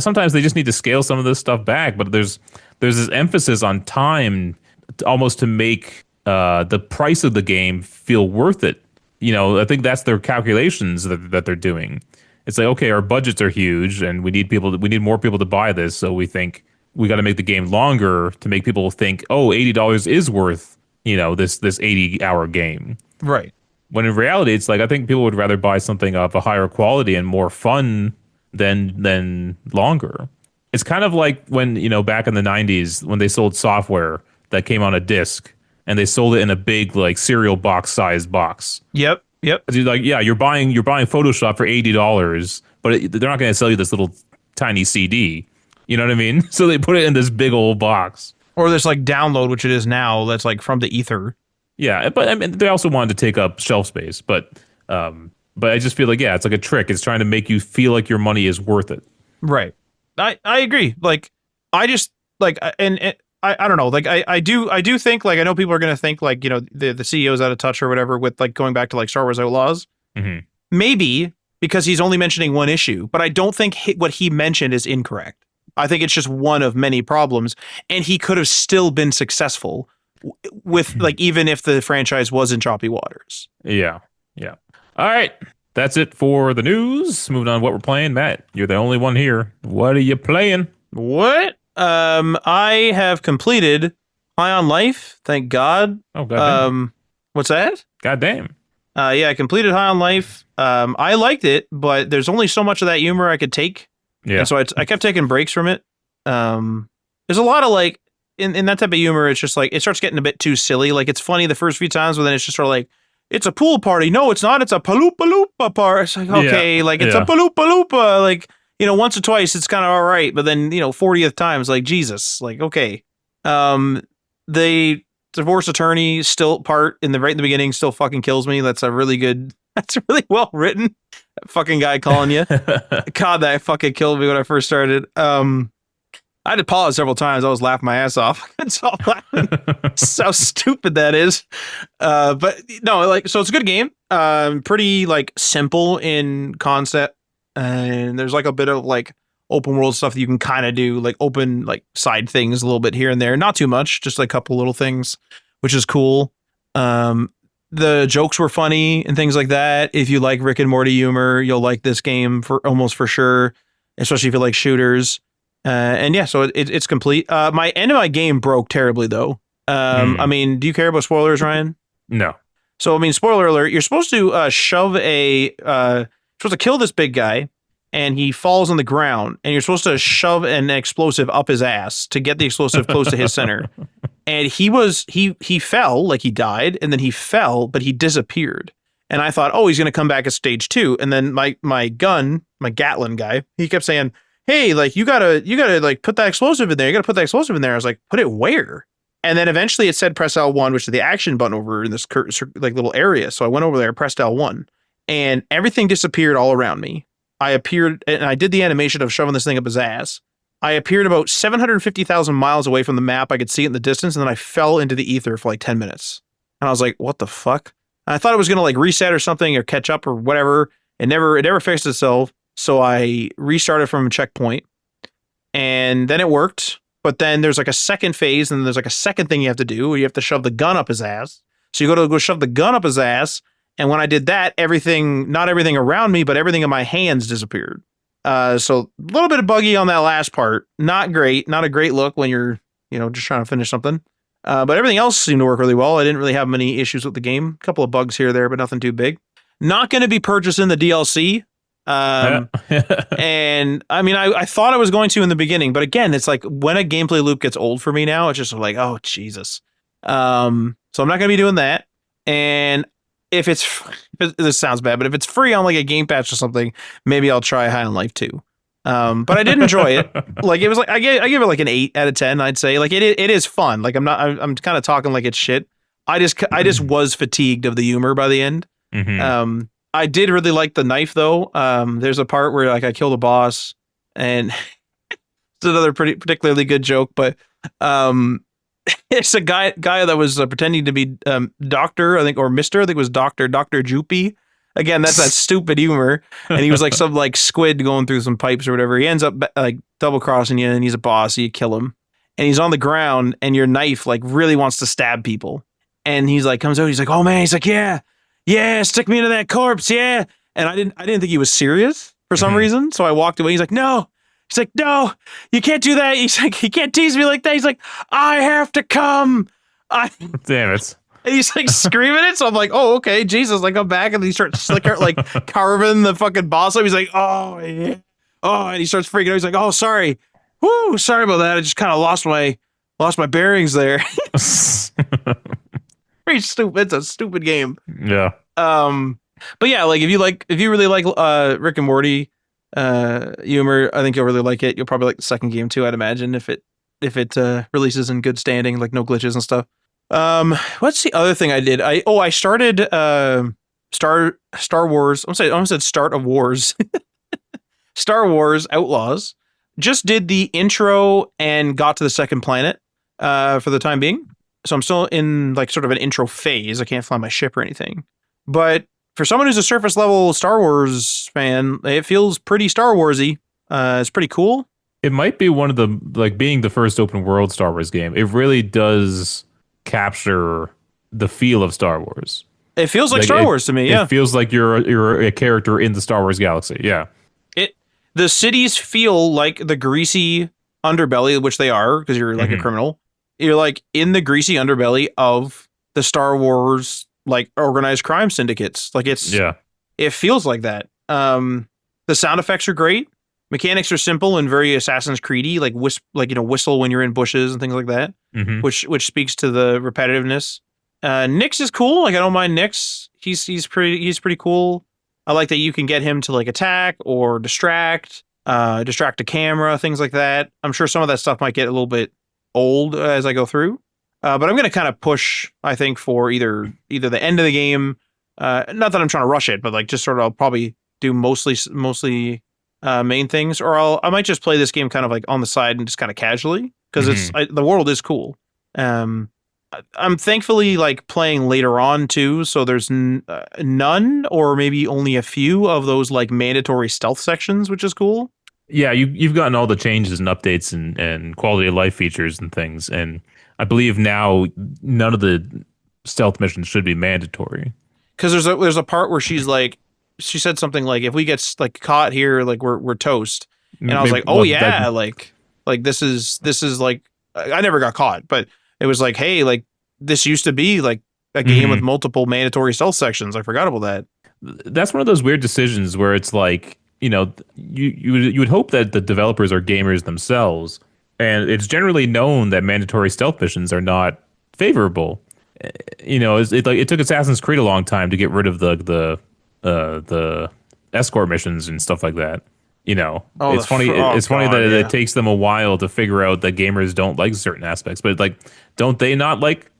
sometimes they just need to scale some of this stuff back. But there's this emphasis on time, almost to make the price of the game feel worth it. I think that's their calculations that they're doing. It's like, okay, our budgets are huge, and we need more people to buy this. So we think we got to make the game longer to make people think, oh, $80 is worth this 80-hour game. Right. When in reality, it's like I think people would rather buy something of a higher quality and more fun than longer. It's kind of like when, back in the 90s when they sold software that came on a disc and they sold it in a big like cereal box sized box. Yep. Yep. 'Cause you're like, yeah, you're buying Photoshop for $80, but they're not going to sell you this little tiny CD. You know what I mean? So they put it in this big old box. Or this like download, which it is now, that's like from the ether. Yeah, but I mean, they also wanted to take up shelf space, but I just feel like, yeah, it's like a trick. It's trying to make you feel like your money is worth it. Right. I agree. Like, I just like, and I don't know. Like, I do think, like, I know people are going to think like, the CEO's out of touch or whatever with like going back to like Star Wars Outlaws. Mm-hmm. Maybe because he's only mentioning one issue, but I don't think what he mentioned is incorrect. I think it's just one of many problems, and he could have still been successful with like, even if the franchise was in choppy waters. Yeah. Yeah. All right. That's it for the news. Moving on to what we're playing. Matt, you're the only one here. What are you playing? What? I have completed High on Life. Thank God. Oh, goddamn. What's that? Goddamn. Yeah, I completed High on Life. I liked it, but there's only so much of that humor I could take. Yeah. And so I kept taking breaks from it. There's a lot of like, in that type of humor, it's just like, it starts getting a bit too silly. Like, it's funny the first few times, but then it's just sort of like, it's a pool party. No, it's not. It's a paloopa loopa party. It's like, okay, Yeah. like, it's a paloopa loopa. Like, once or twice, it's kind of all right. But then, 40th time is like, Jesus, like, okay. The divorce attorney still part right in the beginning still fucking kills me. That's really well written. That fucking guy calling you. God, that fucking killed me when I first started. I had to pause several times. I was laughing my ass off. It's all laughing. So stupid that is. But no, like, so it's a good game. Pretty like simple in concept. And there's like a bit of like open world stuff that you can kind of do, like open like side things a little bit here and there. Not too much, just like a couple little things, which is cool. The jokes were funny and things like that. If you like Rick and Morty humor, you'll like this game for sure, especially if you like shooters. And yeah, so it's complete. My end of my game broke terribly though. I mean, do you care about spoilers, Ryan? No. So, I mean, spoiler alert, you're supposed to supposed to kill this big guy and he falls on the ground and you're supposed to shove an explosive up his ass to get the explosive close to his center. And he fell, like he died, and then he fell, but he disappeared. And I thought, oh, he's going to come back at stage 2. And then my Gatlin guy, he kept saying, hey, like, you gotta like put that explosive in there. You gotta put that explosive in there. I was like, put it where? And then eventually it said press L1, which is the action button over in this like little area. So I went over there, pressed L1, and everything disappeared all around me. I appeared, and I did the animation of shoving this thing up his ass. I appeared about 750,000 miles away from the map. I could see it in the distance, and then I fell into the ether for like 10 minutes. And I was like, what the fuck? And I thought it was going to like reset or something or catch up or whatever. It never fixed itself. So I restarted from a checkpoint, and then it worked. But then there's like a second phase, and there's like a second thing you have to do where you have to shove the gun up his ass. So you go shove the gun up his ass. And when I did that, not everything around me, but everything in my hands disappeared. So a little bit of buggy on that last part. Not great. Not a great look when you're, just trying to finish something. But everything else seemed to work really well. I didn't really have many issues with the game. A couple of bugs here or there, but nothing too big. Not going to be purchasing the DLC. And I mean, I thought I was going to in the beginning, but again, it's like when a gameplay loop gets old for me now, it's just like, oh, Jesus. So I'm not going to be doing that. And if this sounds bad, but if it's free on like a Game Pass or something, maybe I'll try High on Life 2. But I did enjoy it. Like, it was like, I give it like an 8 out of 10, I'd say. Like, it is fun. Like, I'm kind of talking like it's shit. I just was fatigued of the humor by the end. Mm-hmm. I did really like the knife though. There's a part where like I killed a boss and It's another pretty particularly good joke, but um, it's a guy that was pretending to be Doctor, I think, or Mister. I think it was Doctor Joopy. Again, that's that stupid humor, and he was like some like squid going through some pipes or whatever. He ends up like double crossing you, and he's a boss. So you kill him, and he's on the ground, and your knife like really wants to stab people, and he's like comes out, he's like, oh man, he's like, yeah, stick me into that corpse, yeah. And I didn't think he was serious for some reason, so I walked away. He's like, no. He's like, no, you can't do that. He's like, he can't tease me like that. He's like, I have to come. Damn it. And he's like screaming it. So I'm like, oh, okay, Jesus. Like, I'm back. And he starts like carving the fucking boss up. He's like, oh, yeah. Oh, and he starts freaking out. He's like, oh, sorry. Whoo, sorry about that. I just kind of lost my bearings there. Pretty stupid. It's a stupid game. Yeah. But yeah, like if you really like Rick and Morty humor, I think you'll really like it. You'll probably like the second game too, I'd imagine, if it releases in good standing, like no glitches and stuff. What's the other thing I did? I started Star Wars. I almost said Start of Wars. Star Wars Outlaws. Just did the intro and got to the second planet for the time being. So I'm still in like sort of an intro phase. I can't fly my ship or anything. But for someone who's a surface level Star Wars fan, it feels pretty Star Warsy. It's pretty cool. It might be one of the, like, being the first open world Star Wars game. It really does capture the feel of Star Wars. It feels like Star Wars to me. Yeah, it feels like you're a character in the Star Wars galaxy. Yeah, the cities feel like the greasy underbelly, which they are because you're like a criminal. You're like in the greasy underbelly of the Star Wars like organized crime syndicates. Like it feels like that. The sound effects are great. Mechanics are simple and very Assassin's Creedy, like whistle when you're in bushes and things like that, which speaks to the repetitiveness. Nyx is cool. Like I don't mind Nyx. He's pretty cool. I like that you can get him to like attack or distract a camera, things like that. I'm sure some of that stuff might get a little bit old as I go through. But I'm going to kind of push, I think, for either the end of the game. Not that I'm trying to rush it, but like just sort of I'll probably do mostly main things, or I might just play this game kind of like on the side and just kind of casually because the world is cool. I'm thankfully like playing later on too, so there's none or maybe only a few of those like mandatory stealth sections, which is cool. Yeah, you've gotten all the changes and updates and quality of life features and things, and I believe now none of the stealth missions should be mandatory. Because there's a part where she said something like, if we get like caught here, like we're toast. And I was like, oh yeah, like this is like, I never got caught, but it was like, hey, like this used to be like a game with multiple mandatory stealth sections. I forgot about that. That's one of those weird decisions where it's like, you know, you would hope that the developers are gamers themselves, and it's generally known that mandatory stealth missions are not favorable. You know, it took Assassin's Creed a long time to get rid of the escort missions and stuff like that. You know, it's funny that it takes them a while to figure out that gamers don't like certain aspects, but like, don't they not like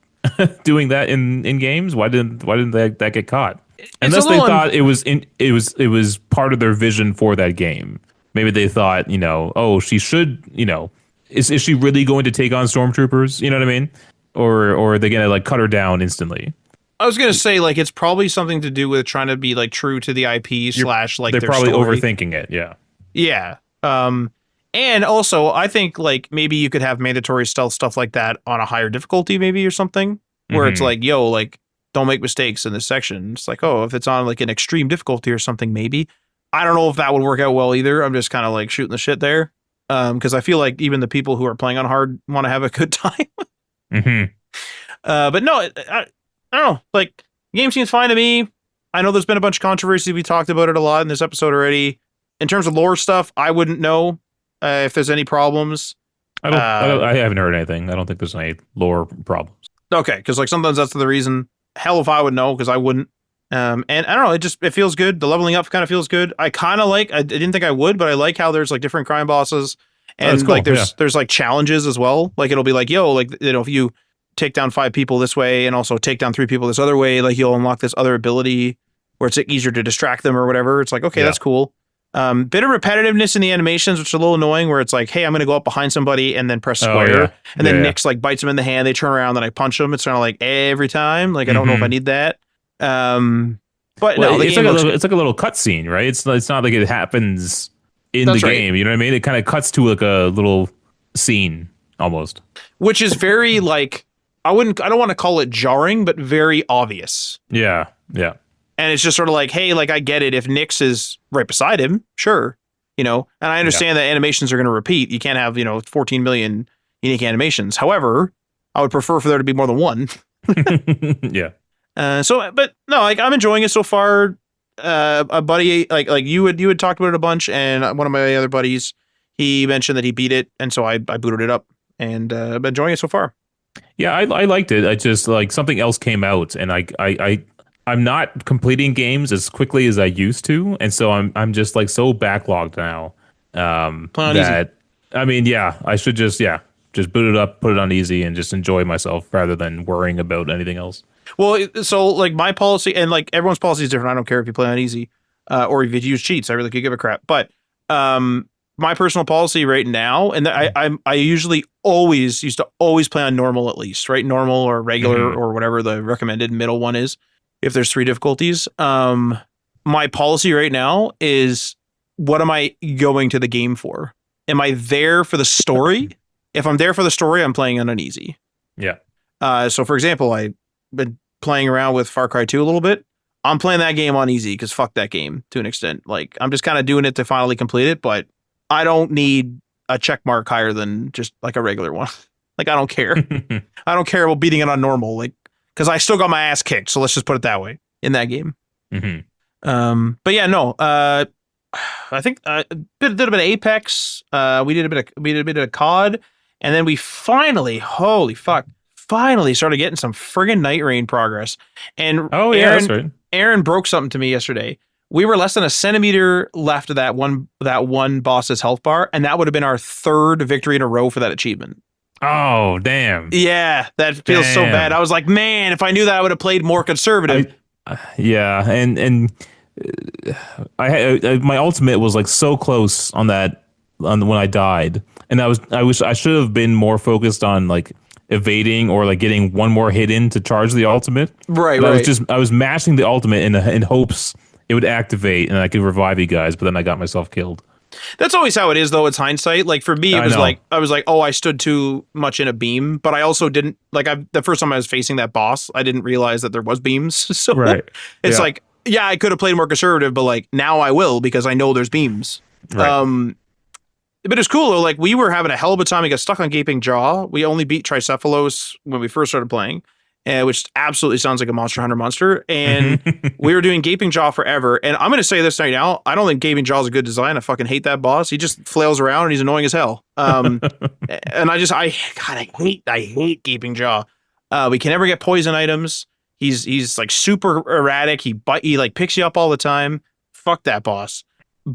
doing that in games? Why didn't that get caught? Unless they thought it was part of their vision for that game. Maybe they thought, you know, oh, she should, you know, is she really going to take on stormtroopers? You know what I mean? Or are they gonna like cut her down instantly? I was gonna say like it's probably something to do with trying to be like true to the IP / like they're their probably story. overthinking it. Yeah. Yeah. And also I think like maybe you could have mandatory stealth stuff like that on a higher difficulty maybe or something where it's like, yo, like don't make mistakes in this section. It's like, oh, if it's on like an extreme difficulty or something, maybe. I don't know if that would work out well either. I'm just kind of like shooting the shit there. Because I feel like even the people who are playing on hard want to have a good time. But no, I don't know. Like, the game seems fine to me. I know there's been a bunch of controversy. We talked about it a lot in this episode already. In terms of lore stuff, I wouldn't know if there's any problems. I haven't heard anything. I don't think there's any lore problems. Okay, because like sometimes that's the reason. Hell if I would know, because I wouldn't. And I don't know, it feels good. The leveling up kind of feels good. I kind of like, I didn't think I would, but I like how there's like different crime bosses and cool. Like there's like challenges as well. Like it'll be like, yo, like, you know, if you take down 5 people this way and also take down 3 people this other way, like you'll unlock this other ability where it's easier to distract them or whatever. It's like, okay, that's cool. Bit of repetitiveness in the animations, which is a little annoying, where it's like, hey, I'm going to go up behind somebody and then press Oh square. yeah, And yeah, then yeah. Nyx like bites them in the hand. They turn around, then I punch them. It's kind of like every time. Like, I don't know if I Hmm. need that. Um, but Well, no, the it's like game a looks little, good. it's like a little cutscene, right? It's not like it happens in the That's right. game. You know what I mean? It kind of cuts to like a little scene almost. Which is very like, I don't want to call it jarring, but very obvious. Yeah, yeah, And it's just sort of like, hey, like I get it. If Nyx is right beside him, sure. And I yeah, understand that animations are going to repeat. You can't have, 14 million unique animations. However, I would prefer for there to be more than one. yeah. But no, like I'm enjoying it so far. A buddy, like you had talked about it a bunch, and one of my other buddies, he mentioned that he beat it, and so I booted it up, and I'm enjoying it so far. Yeah, I liked it. I just like something else came out, and I'm not completing games as quickly as I used to, and so I'm just like so backlogged now. Playing on easy. That I mean, yeah, I should just boot it up, put it on easy, and just enjoy myself rather than worrying about anything else. Well, so like my policy and like everyone's policy is different. I don't care if you play on easy, or if you use cheats. I really could give a crap. But my personal policy right now, and I usually always used to always play on normal at least, right? Normal or regular Hmm. or whatever the recommended middle one is. If there's three difficulties, my policy right now is what am I going to the game for? Am I there for the story? If I'm there for the story, I'm playing on an easy. Yeah. So for example, I've been playing around with Far Cry 2 a little bit. I'm playing that game on easy because fuck that game to an extent. Like I'm just kind of doing it to finally complete it, but I don't need a check mark higher than just like a regular one. Like I don't care. I don't care about beating it on normal, like because I still got my ass kicked. So let's just put it that way in that game. Hmm. But yeah, no. I think did a bit of Apex. We did a bit of COD, and then we finally, holy fuck, finally started getting some friggin' Night Rain progress. And Oh yeah, that's right. Aaron broke something to me yesterday. We were less than a centimeter left of that one boss's health bar, and that would have been our third victory in a row for that achievement. Oh damn, Yeah, that feels so bad. damn. I was like, man, if I knew that, I would have played more conservative. I yeah, and my ultimate was like so close on that on when I died, and I wish I should have been more focused on like evading or like getting one more hit in to charge the ultimate. Right, But right. I was mashing the ultimate in hopes it would activate and I could revive you guys, but then I got myself killed. That's always how it is, though. It's hindsight. Like for me, it I was know. like I was like, oh, I stood too much in a beam, but I also didn't like. The first time I was facing that boss, I didn't realize that there was beams. So Right. it's Yeah. like, yeah, I could have played more conservative, but like now I will because I know there's beams. Right. Um, but it's cool though. Like we were having a hell of a time. We got stuck on Gaping Jaw. We only beat Tricephalos when we first started playing, which absolutely sounds like a Monster Hunter monster. And we were doing Gaping Jaw forever. And I'm going to say this right now. I don't think Gaping Jaw is a good design. I fucking hate that boss. He just flails around and he's annoying as hell. And I hate Gaping Jaw. We can never get poison items. He's like super erratic. He like picks you up all the time. Fuck that boss.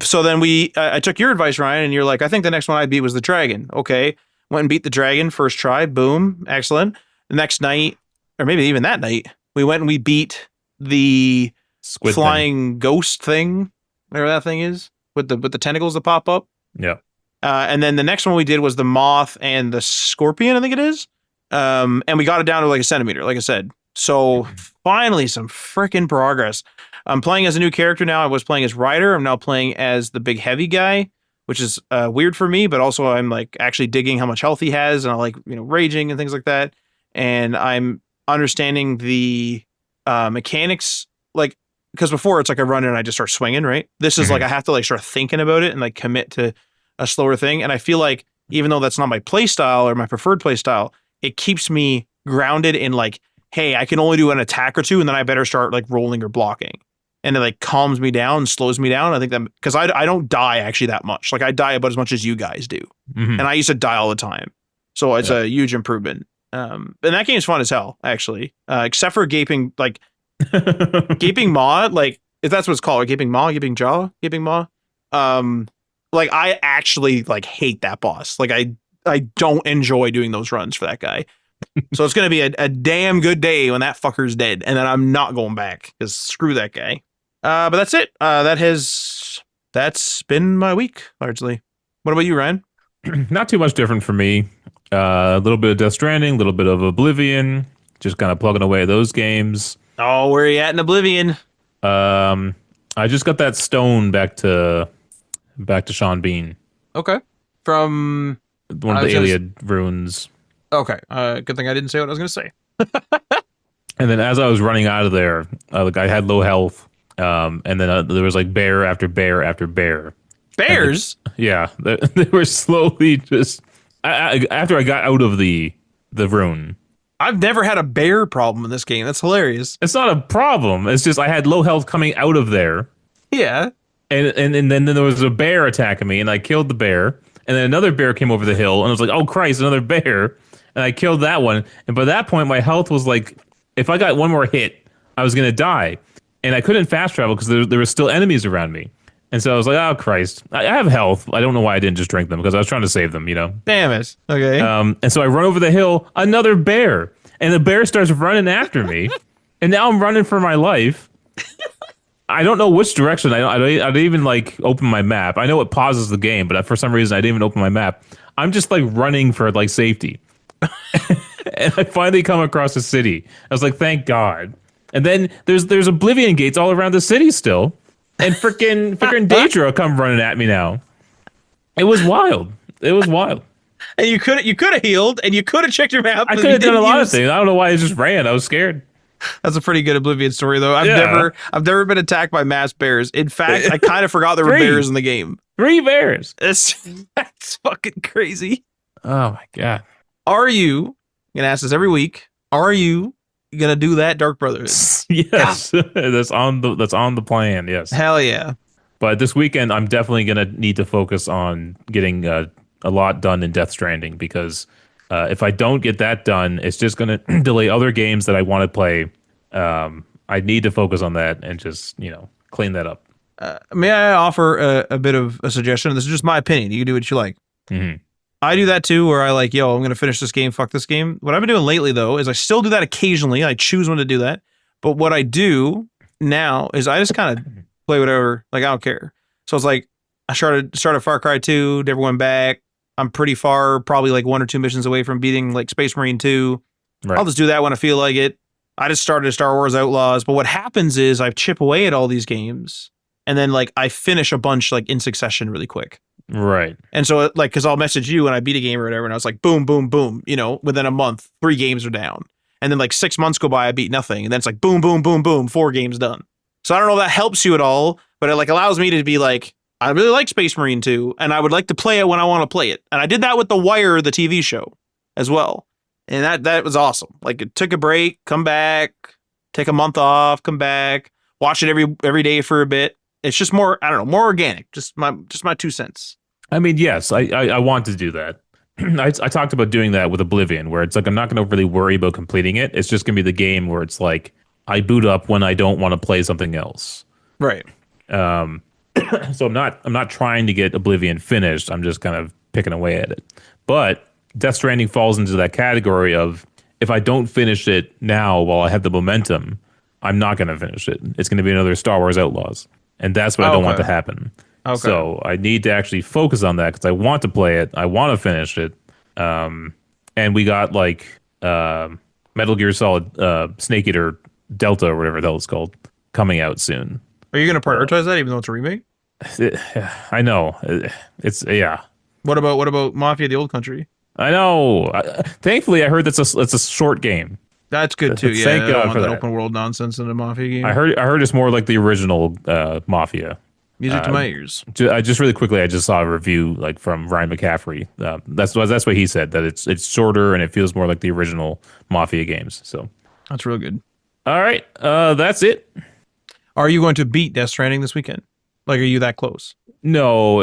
So then I took your advice, Ryan, and you're like, I think the next one I beat was the dragon. Okay. Went and beat the dragon first try. Boom. Excellent. The next night, or maybe even that night, we went and we beat the Squid thing. flying ghost thing, whatever that thing is, with the tentacles that pop up. Yeah. And then the next one we did was the moth and the scorpion, I think it is. And we got it down to like a centimeter, like I said. So finally, some freaking progress. I'm playing as a new character now. I was playing as Ryder. I'm now playing as the big heavy guy, which is weird for me, but also I'm like actually digging how much health he has, and I like raging and things like that. And I'm understanding the mechanics, like because before it's like I run in and I just start swinging, right? This is like Hmm. I have to like start thinking about it and like commit to a slower thing. And I feel like even though that's not my play style or my preferred play style, it keeps me grounded in like, hey, I can only do an attack or two, and then I better start like rolling or blocking. And it like calms me down and slows me down. I think that because I don't die actually that much. Like I die about as much as you guys do. Hmm. And I used to die all the time. So it's Yeah. a huge improvement. And that game's fun as hell, actually. Except for gaping maw, like if that's what it's called, gaping maw, gaping jaw, gaping maw. Like I actually like hate that boss. Like I don't enjoy doing those runs for that guy. So it's gonna be a damn good day when that fucker's dead, and then I'm not going back because screw that guy. But that's it. That has That's been my week largely. What about you, Ryan? Not too much different for me. A little bit of Death Stranding, a little bit of Oblivion, just kind of plugging away at those games. Oh, where are you at in Oblivion? Um, I just got that stone back to Sean Bean, Okay. From one of I the was gonna. Iliad runes. Okay. Good thing I didn't say what I was gonna say. And then as I was running out of there, like I had low health. And then there was like bear after bear after bear. And Bears. yeah, they were slowly just after I got out of the rune. I've never had a bear problem in this game. That's hilarious. It's not a problem. It's just I had low health coming out of there, Yeah. and then there was a bear attacking me, and I killed the bear, and then another bear came over the hill, and I was like, oh Christ, another bear, and I killed that one, and by that point my health was like, if I got one more hit, I was gonna die, and I couldn't fast travel because there were still enemies around me. And so I was like, oh Christ, I have health. I don't know why I didn't just drink them because I was trying to save them, you know. Damn it. Okay. And so I run over the hill, another bear, and the bear starts running after me, and now I'm running for my life. I don't know which direction. I don't even like open my map. I know it pauses the game, but for some reason I didn't even open my map. I'm just like running for like safety, and I finally come across a city. I was like, thank God. And then there's Oblivion gates all around the city still. And freaking Daedra come running at me now. It was wild. It was wild. And you could have healed, and you could have checked your map. I but could you have done a didn't lot of use- things. I don't know why I just ran. I was scared. That's a pretty good Oblivion story, though. Yeah. I've never been attacked by mass bears. In fact, I kind of forgot there were Three. bears in the game. 3 bears. That's fucking crazy. Oh my God. Are you? I'm gonna ask this every week. Are you gonna do that, Dark Brothers? Yes. That's on the plan. Yes. Hell yeah. But this weekend I'm definitely going to need to focus on getting a lot done in Death Stranding because if I don't get that done, it's just going to delay other games that I want to play. I need to focus on that and just, clean that up. May I offer a bit of a suggestion? This is just my opinion. You can do what you like. Mm-hmm. I do that too, where I like, I'm going to finish this game, fuck this game. What I've been doing lately, though, is I still do that occasionally. I choose when to do that. But what I do now is I just kind of play whatever. Like, I don't care. So it's like, I started Far Cry 2, never went back. I'm pretty far, probably like 1 or 2 missions away from beating like Space Marine 2. Right. I'll just do that when I feel like it. I just started Star Wars Outlaws. But what happens is I chip away at all these games. And then like I finish a bunch like in succession really quick. Right. And so like, cause I'll message you when I beat a game or whatever. And I was like, boom, boom, boom, within a month, 3 games are down. And then like 6 months go by, I beat nothing. And then it's like, boom, boom, boom, boom, 4 games done. So I don't know if that helps you at all, but it like allows me to be like, I really like Space Marine 2 and I would like to play it when I want to play it. And I did that with The Wire, the TV show as well. And that was awesome. Like it took a break, come back, take a month off, come back, watch it every day for a bit. It's just more, I don't know, more organic. Just my 2 cents. I mean, yes, I want to do that. I talked about doing that with Oblivion, where it's like I'm not going to really worry about completing it. It's just going to be the game where it's like I boot up when I don't want to play something else. Right. So I'm not trying to get Oblivion finished. I'm just kind of picking away at it. But Death Stranding falls into that category of if I don't finish it now while I have the momentum, I'm not going to finish it. It's going to be another Star Wars Outlaws, and that's what I don't want to happen. Okay. So I need to actually focus on that because I want to play it. I want to finish it. And we got like Metal Gear Solid Snake Eater Delta or whatever the hell it's called coming out soon. Are you going to prioritize that even though it's a remake? I know. It's yeah. What about Mafia: The Old Country? I know. Thankfully, I heard it's a short game. That's good too. Yeah, Thank I don't God want for that that. open world nonsense in a Mafia game. I heard it's more like the original Mafia. Music to my ears. Just really quickly, I just saw a review like from Ryan McCaffrey. That's what he said, that it's shorter and it feels more like the original Mafia games. So That's real good. all right, that's it. Are you going to beat Death Stranding this weekend? Like, are you that close? No,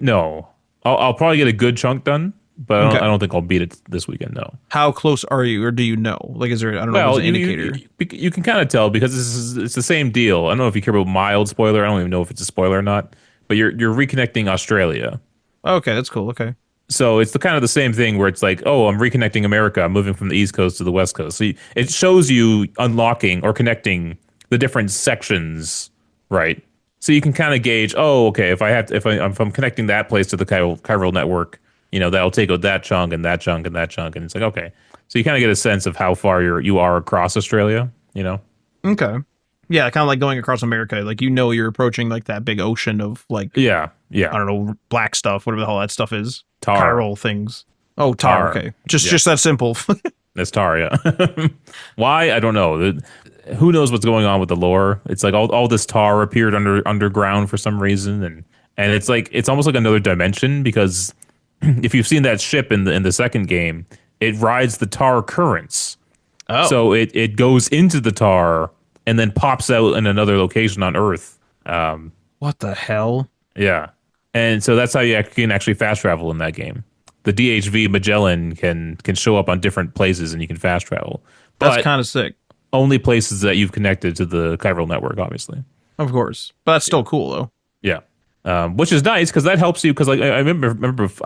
no. I'll probably get a good chunk done, but Okay. I don't think I'll beat it this weekend. No. How close are you, or do you know? Like, is there? I don't know. Well, If there's an indicator. you can kind of tell because it's the same deal. I don't know if you care about mild spoiler. I don't even know if it's a spoiler or not. But you're reconnecting Australia. Okay, that's cool. Okay. So it's kind of the same thing where it's like, oh, I'm reconnecting America. I'm moving from the East Coast to the West Coast. So it shows you unlocking or connecting the different sections, right? So you can kind of gauge, oh, okay, if I'm connecting that place to the chiral network, that'll take out that chunk and that chunk and that chunk, and it's like, okay. So you kind of get a sense of how far you are across Australia. Okay. Yeah, kind of like going across America. Like you're approaching like that big ocean of like Yeah, yeah. I don't know, black stuff, whatever the hell that stuff is. Tar. Chiral things. Oh, tar. Tar. Okay. Just Yeah. just that simple. That's tar, yeah. Why? I don't know. Who knows what's going on with the lore? It's like all this tar appeared underground for some reason, and it's like it's almost like another dimension because if you've seen that ship in the second game, it rides the tar currents. Oh. So it goes into the tar and then pops out in another location on Earth. What the hell? Yeah, and so that's how you can actually fast travel in that game. The DHV Magellan can show up on different places and you can fast travel, That's but kind of sick. only places that you've connected to the chiral network, obviously. Of course. But that's still cool though. Yeah, which is nice because that helps you. Because like I remember,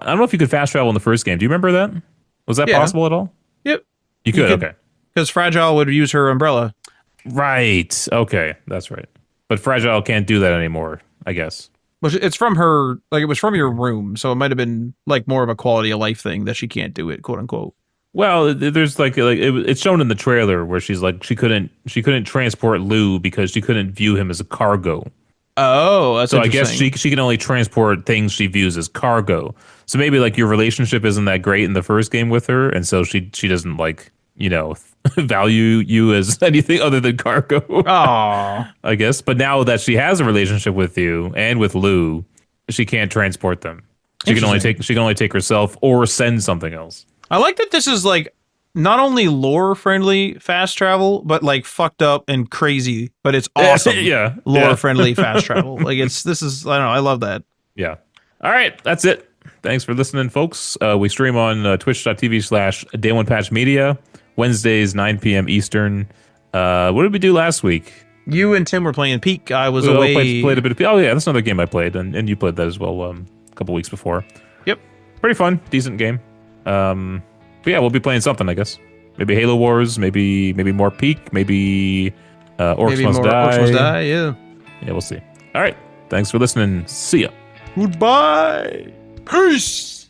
I don't know if you could fast travel in the first game. Do you remember that? Was that Yeah. possible at all? Yep. You could. Okay. Because Fragile would use her umbrella. Right. Okay. That's right. But Fragile can't do that anymore, I guess. Which it's from her, like it was from your room, so it might have been like more of a quality of life thing that she can't do it, quote unquote. Well, there's it's shown in the trailer where she's like she couldn't transport Lou because she couldn't view him as a cargo. Oh, that's So I guess interesting. she can only transport things she views as cargo. So maybe like your relationship isn't that great in the first game with her, and so she doesn't like value you as anything other than cargo. Oh, I guess. But now that she has a relationship with you and with Lou, she can't transport them. She can only take herself or send something else. I like that this is like not only lore friendly fast travel, but like fucked up and crazy, but it's awesome. Yeah. Lore friendly fast travel. Like this is, I don't know, I love that. Yeah. All right. That's it. Thanks for listening, folks. We stream on twitch.tv/Day One Patch Media, Wednesdays, 9 p.m. Eastern. What did we do last week? You and Tim were playing Peak. I was We all away. played a bit of. Oh, yeah. That's another game I played, and you played that as well a couple weeks before. Yep. Pretty fun. Decent game. But yeah, we'll be playing something, I guess. Maybe Halo Wars, maybe more Peak, maybe Orcs Maybe Must more Die. Orcs Must Die, yeah. Yeah, we'll see. All right. Thanks for listening. See ya. Goodbye. Peace.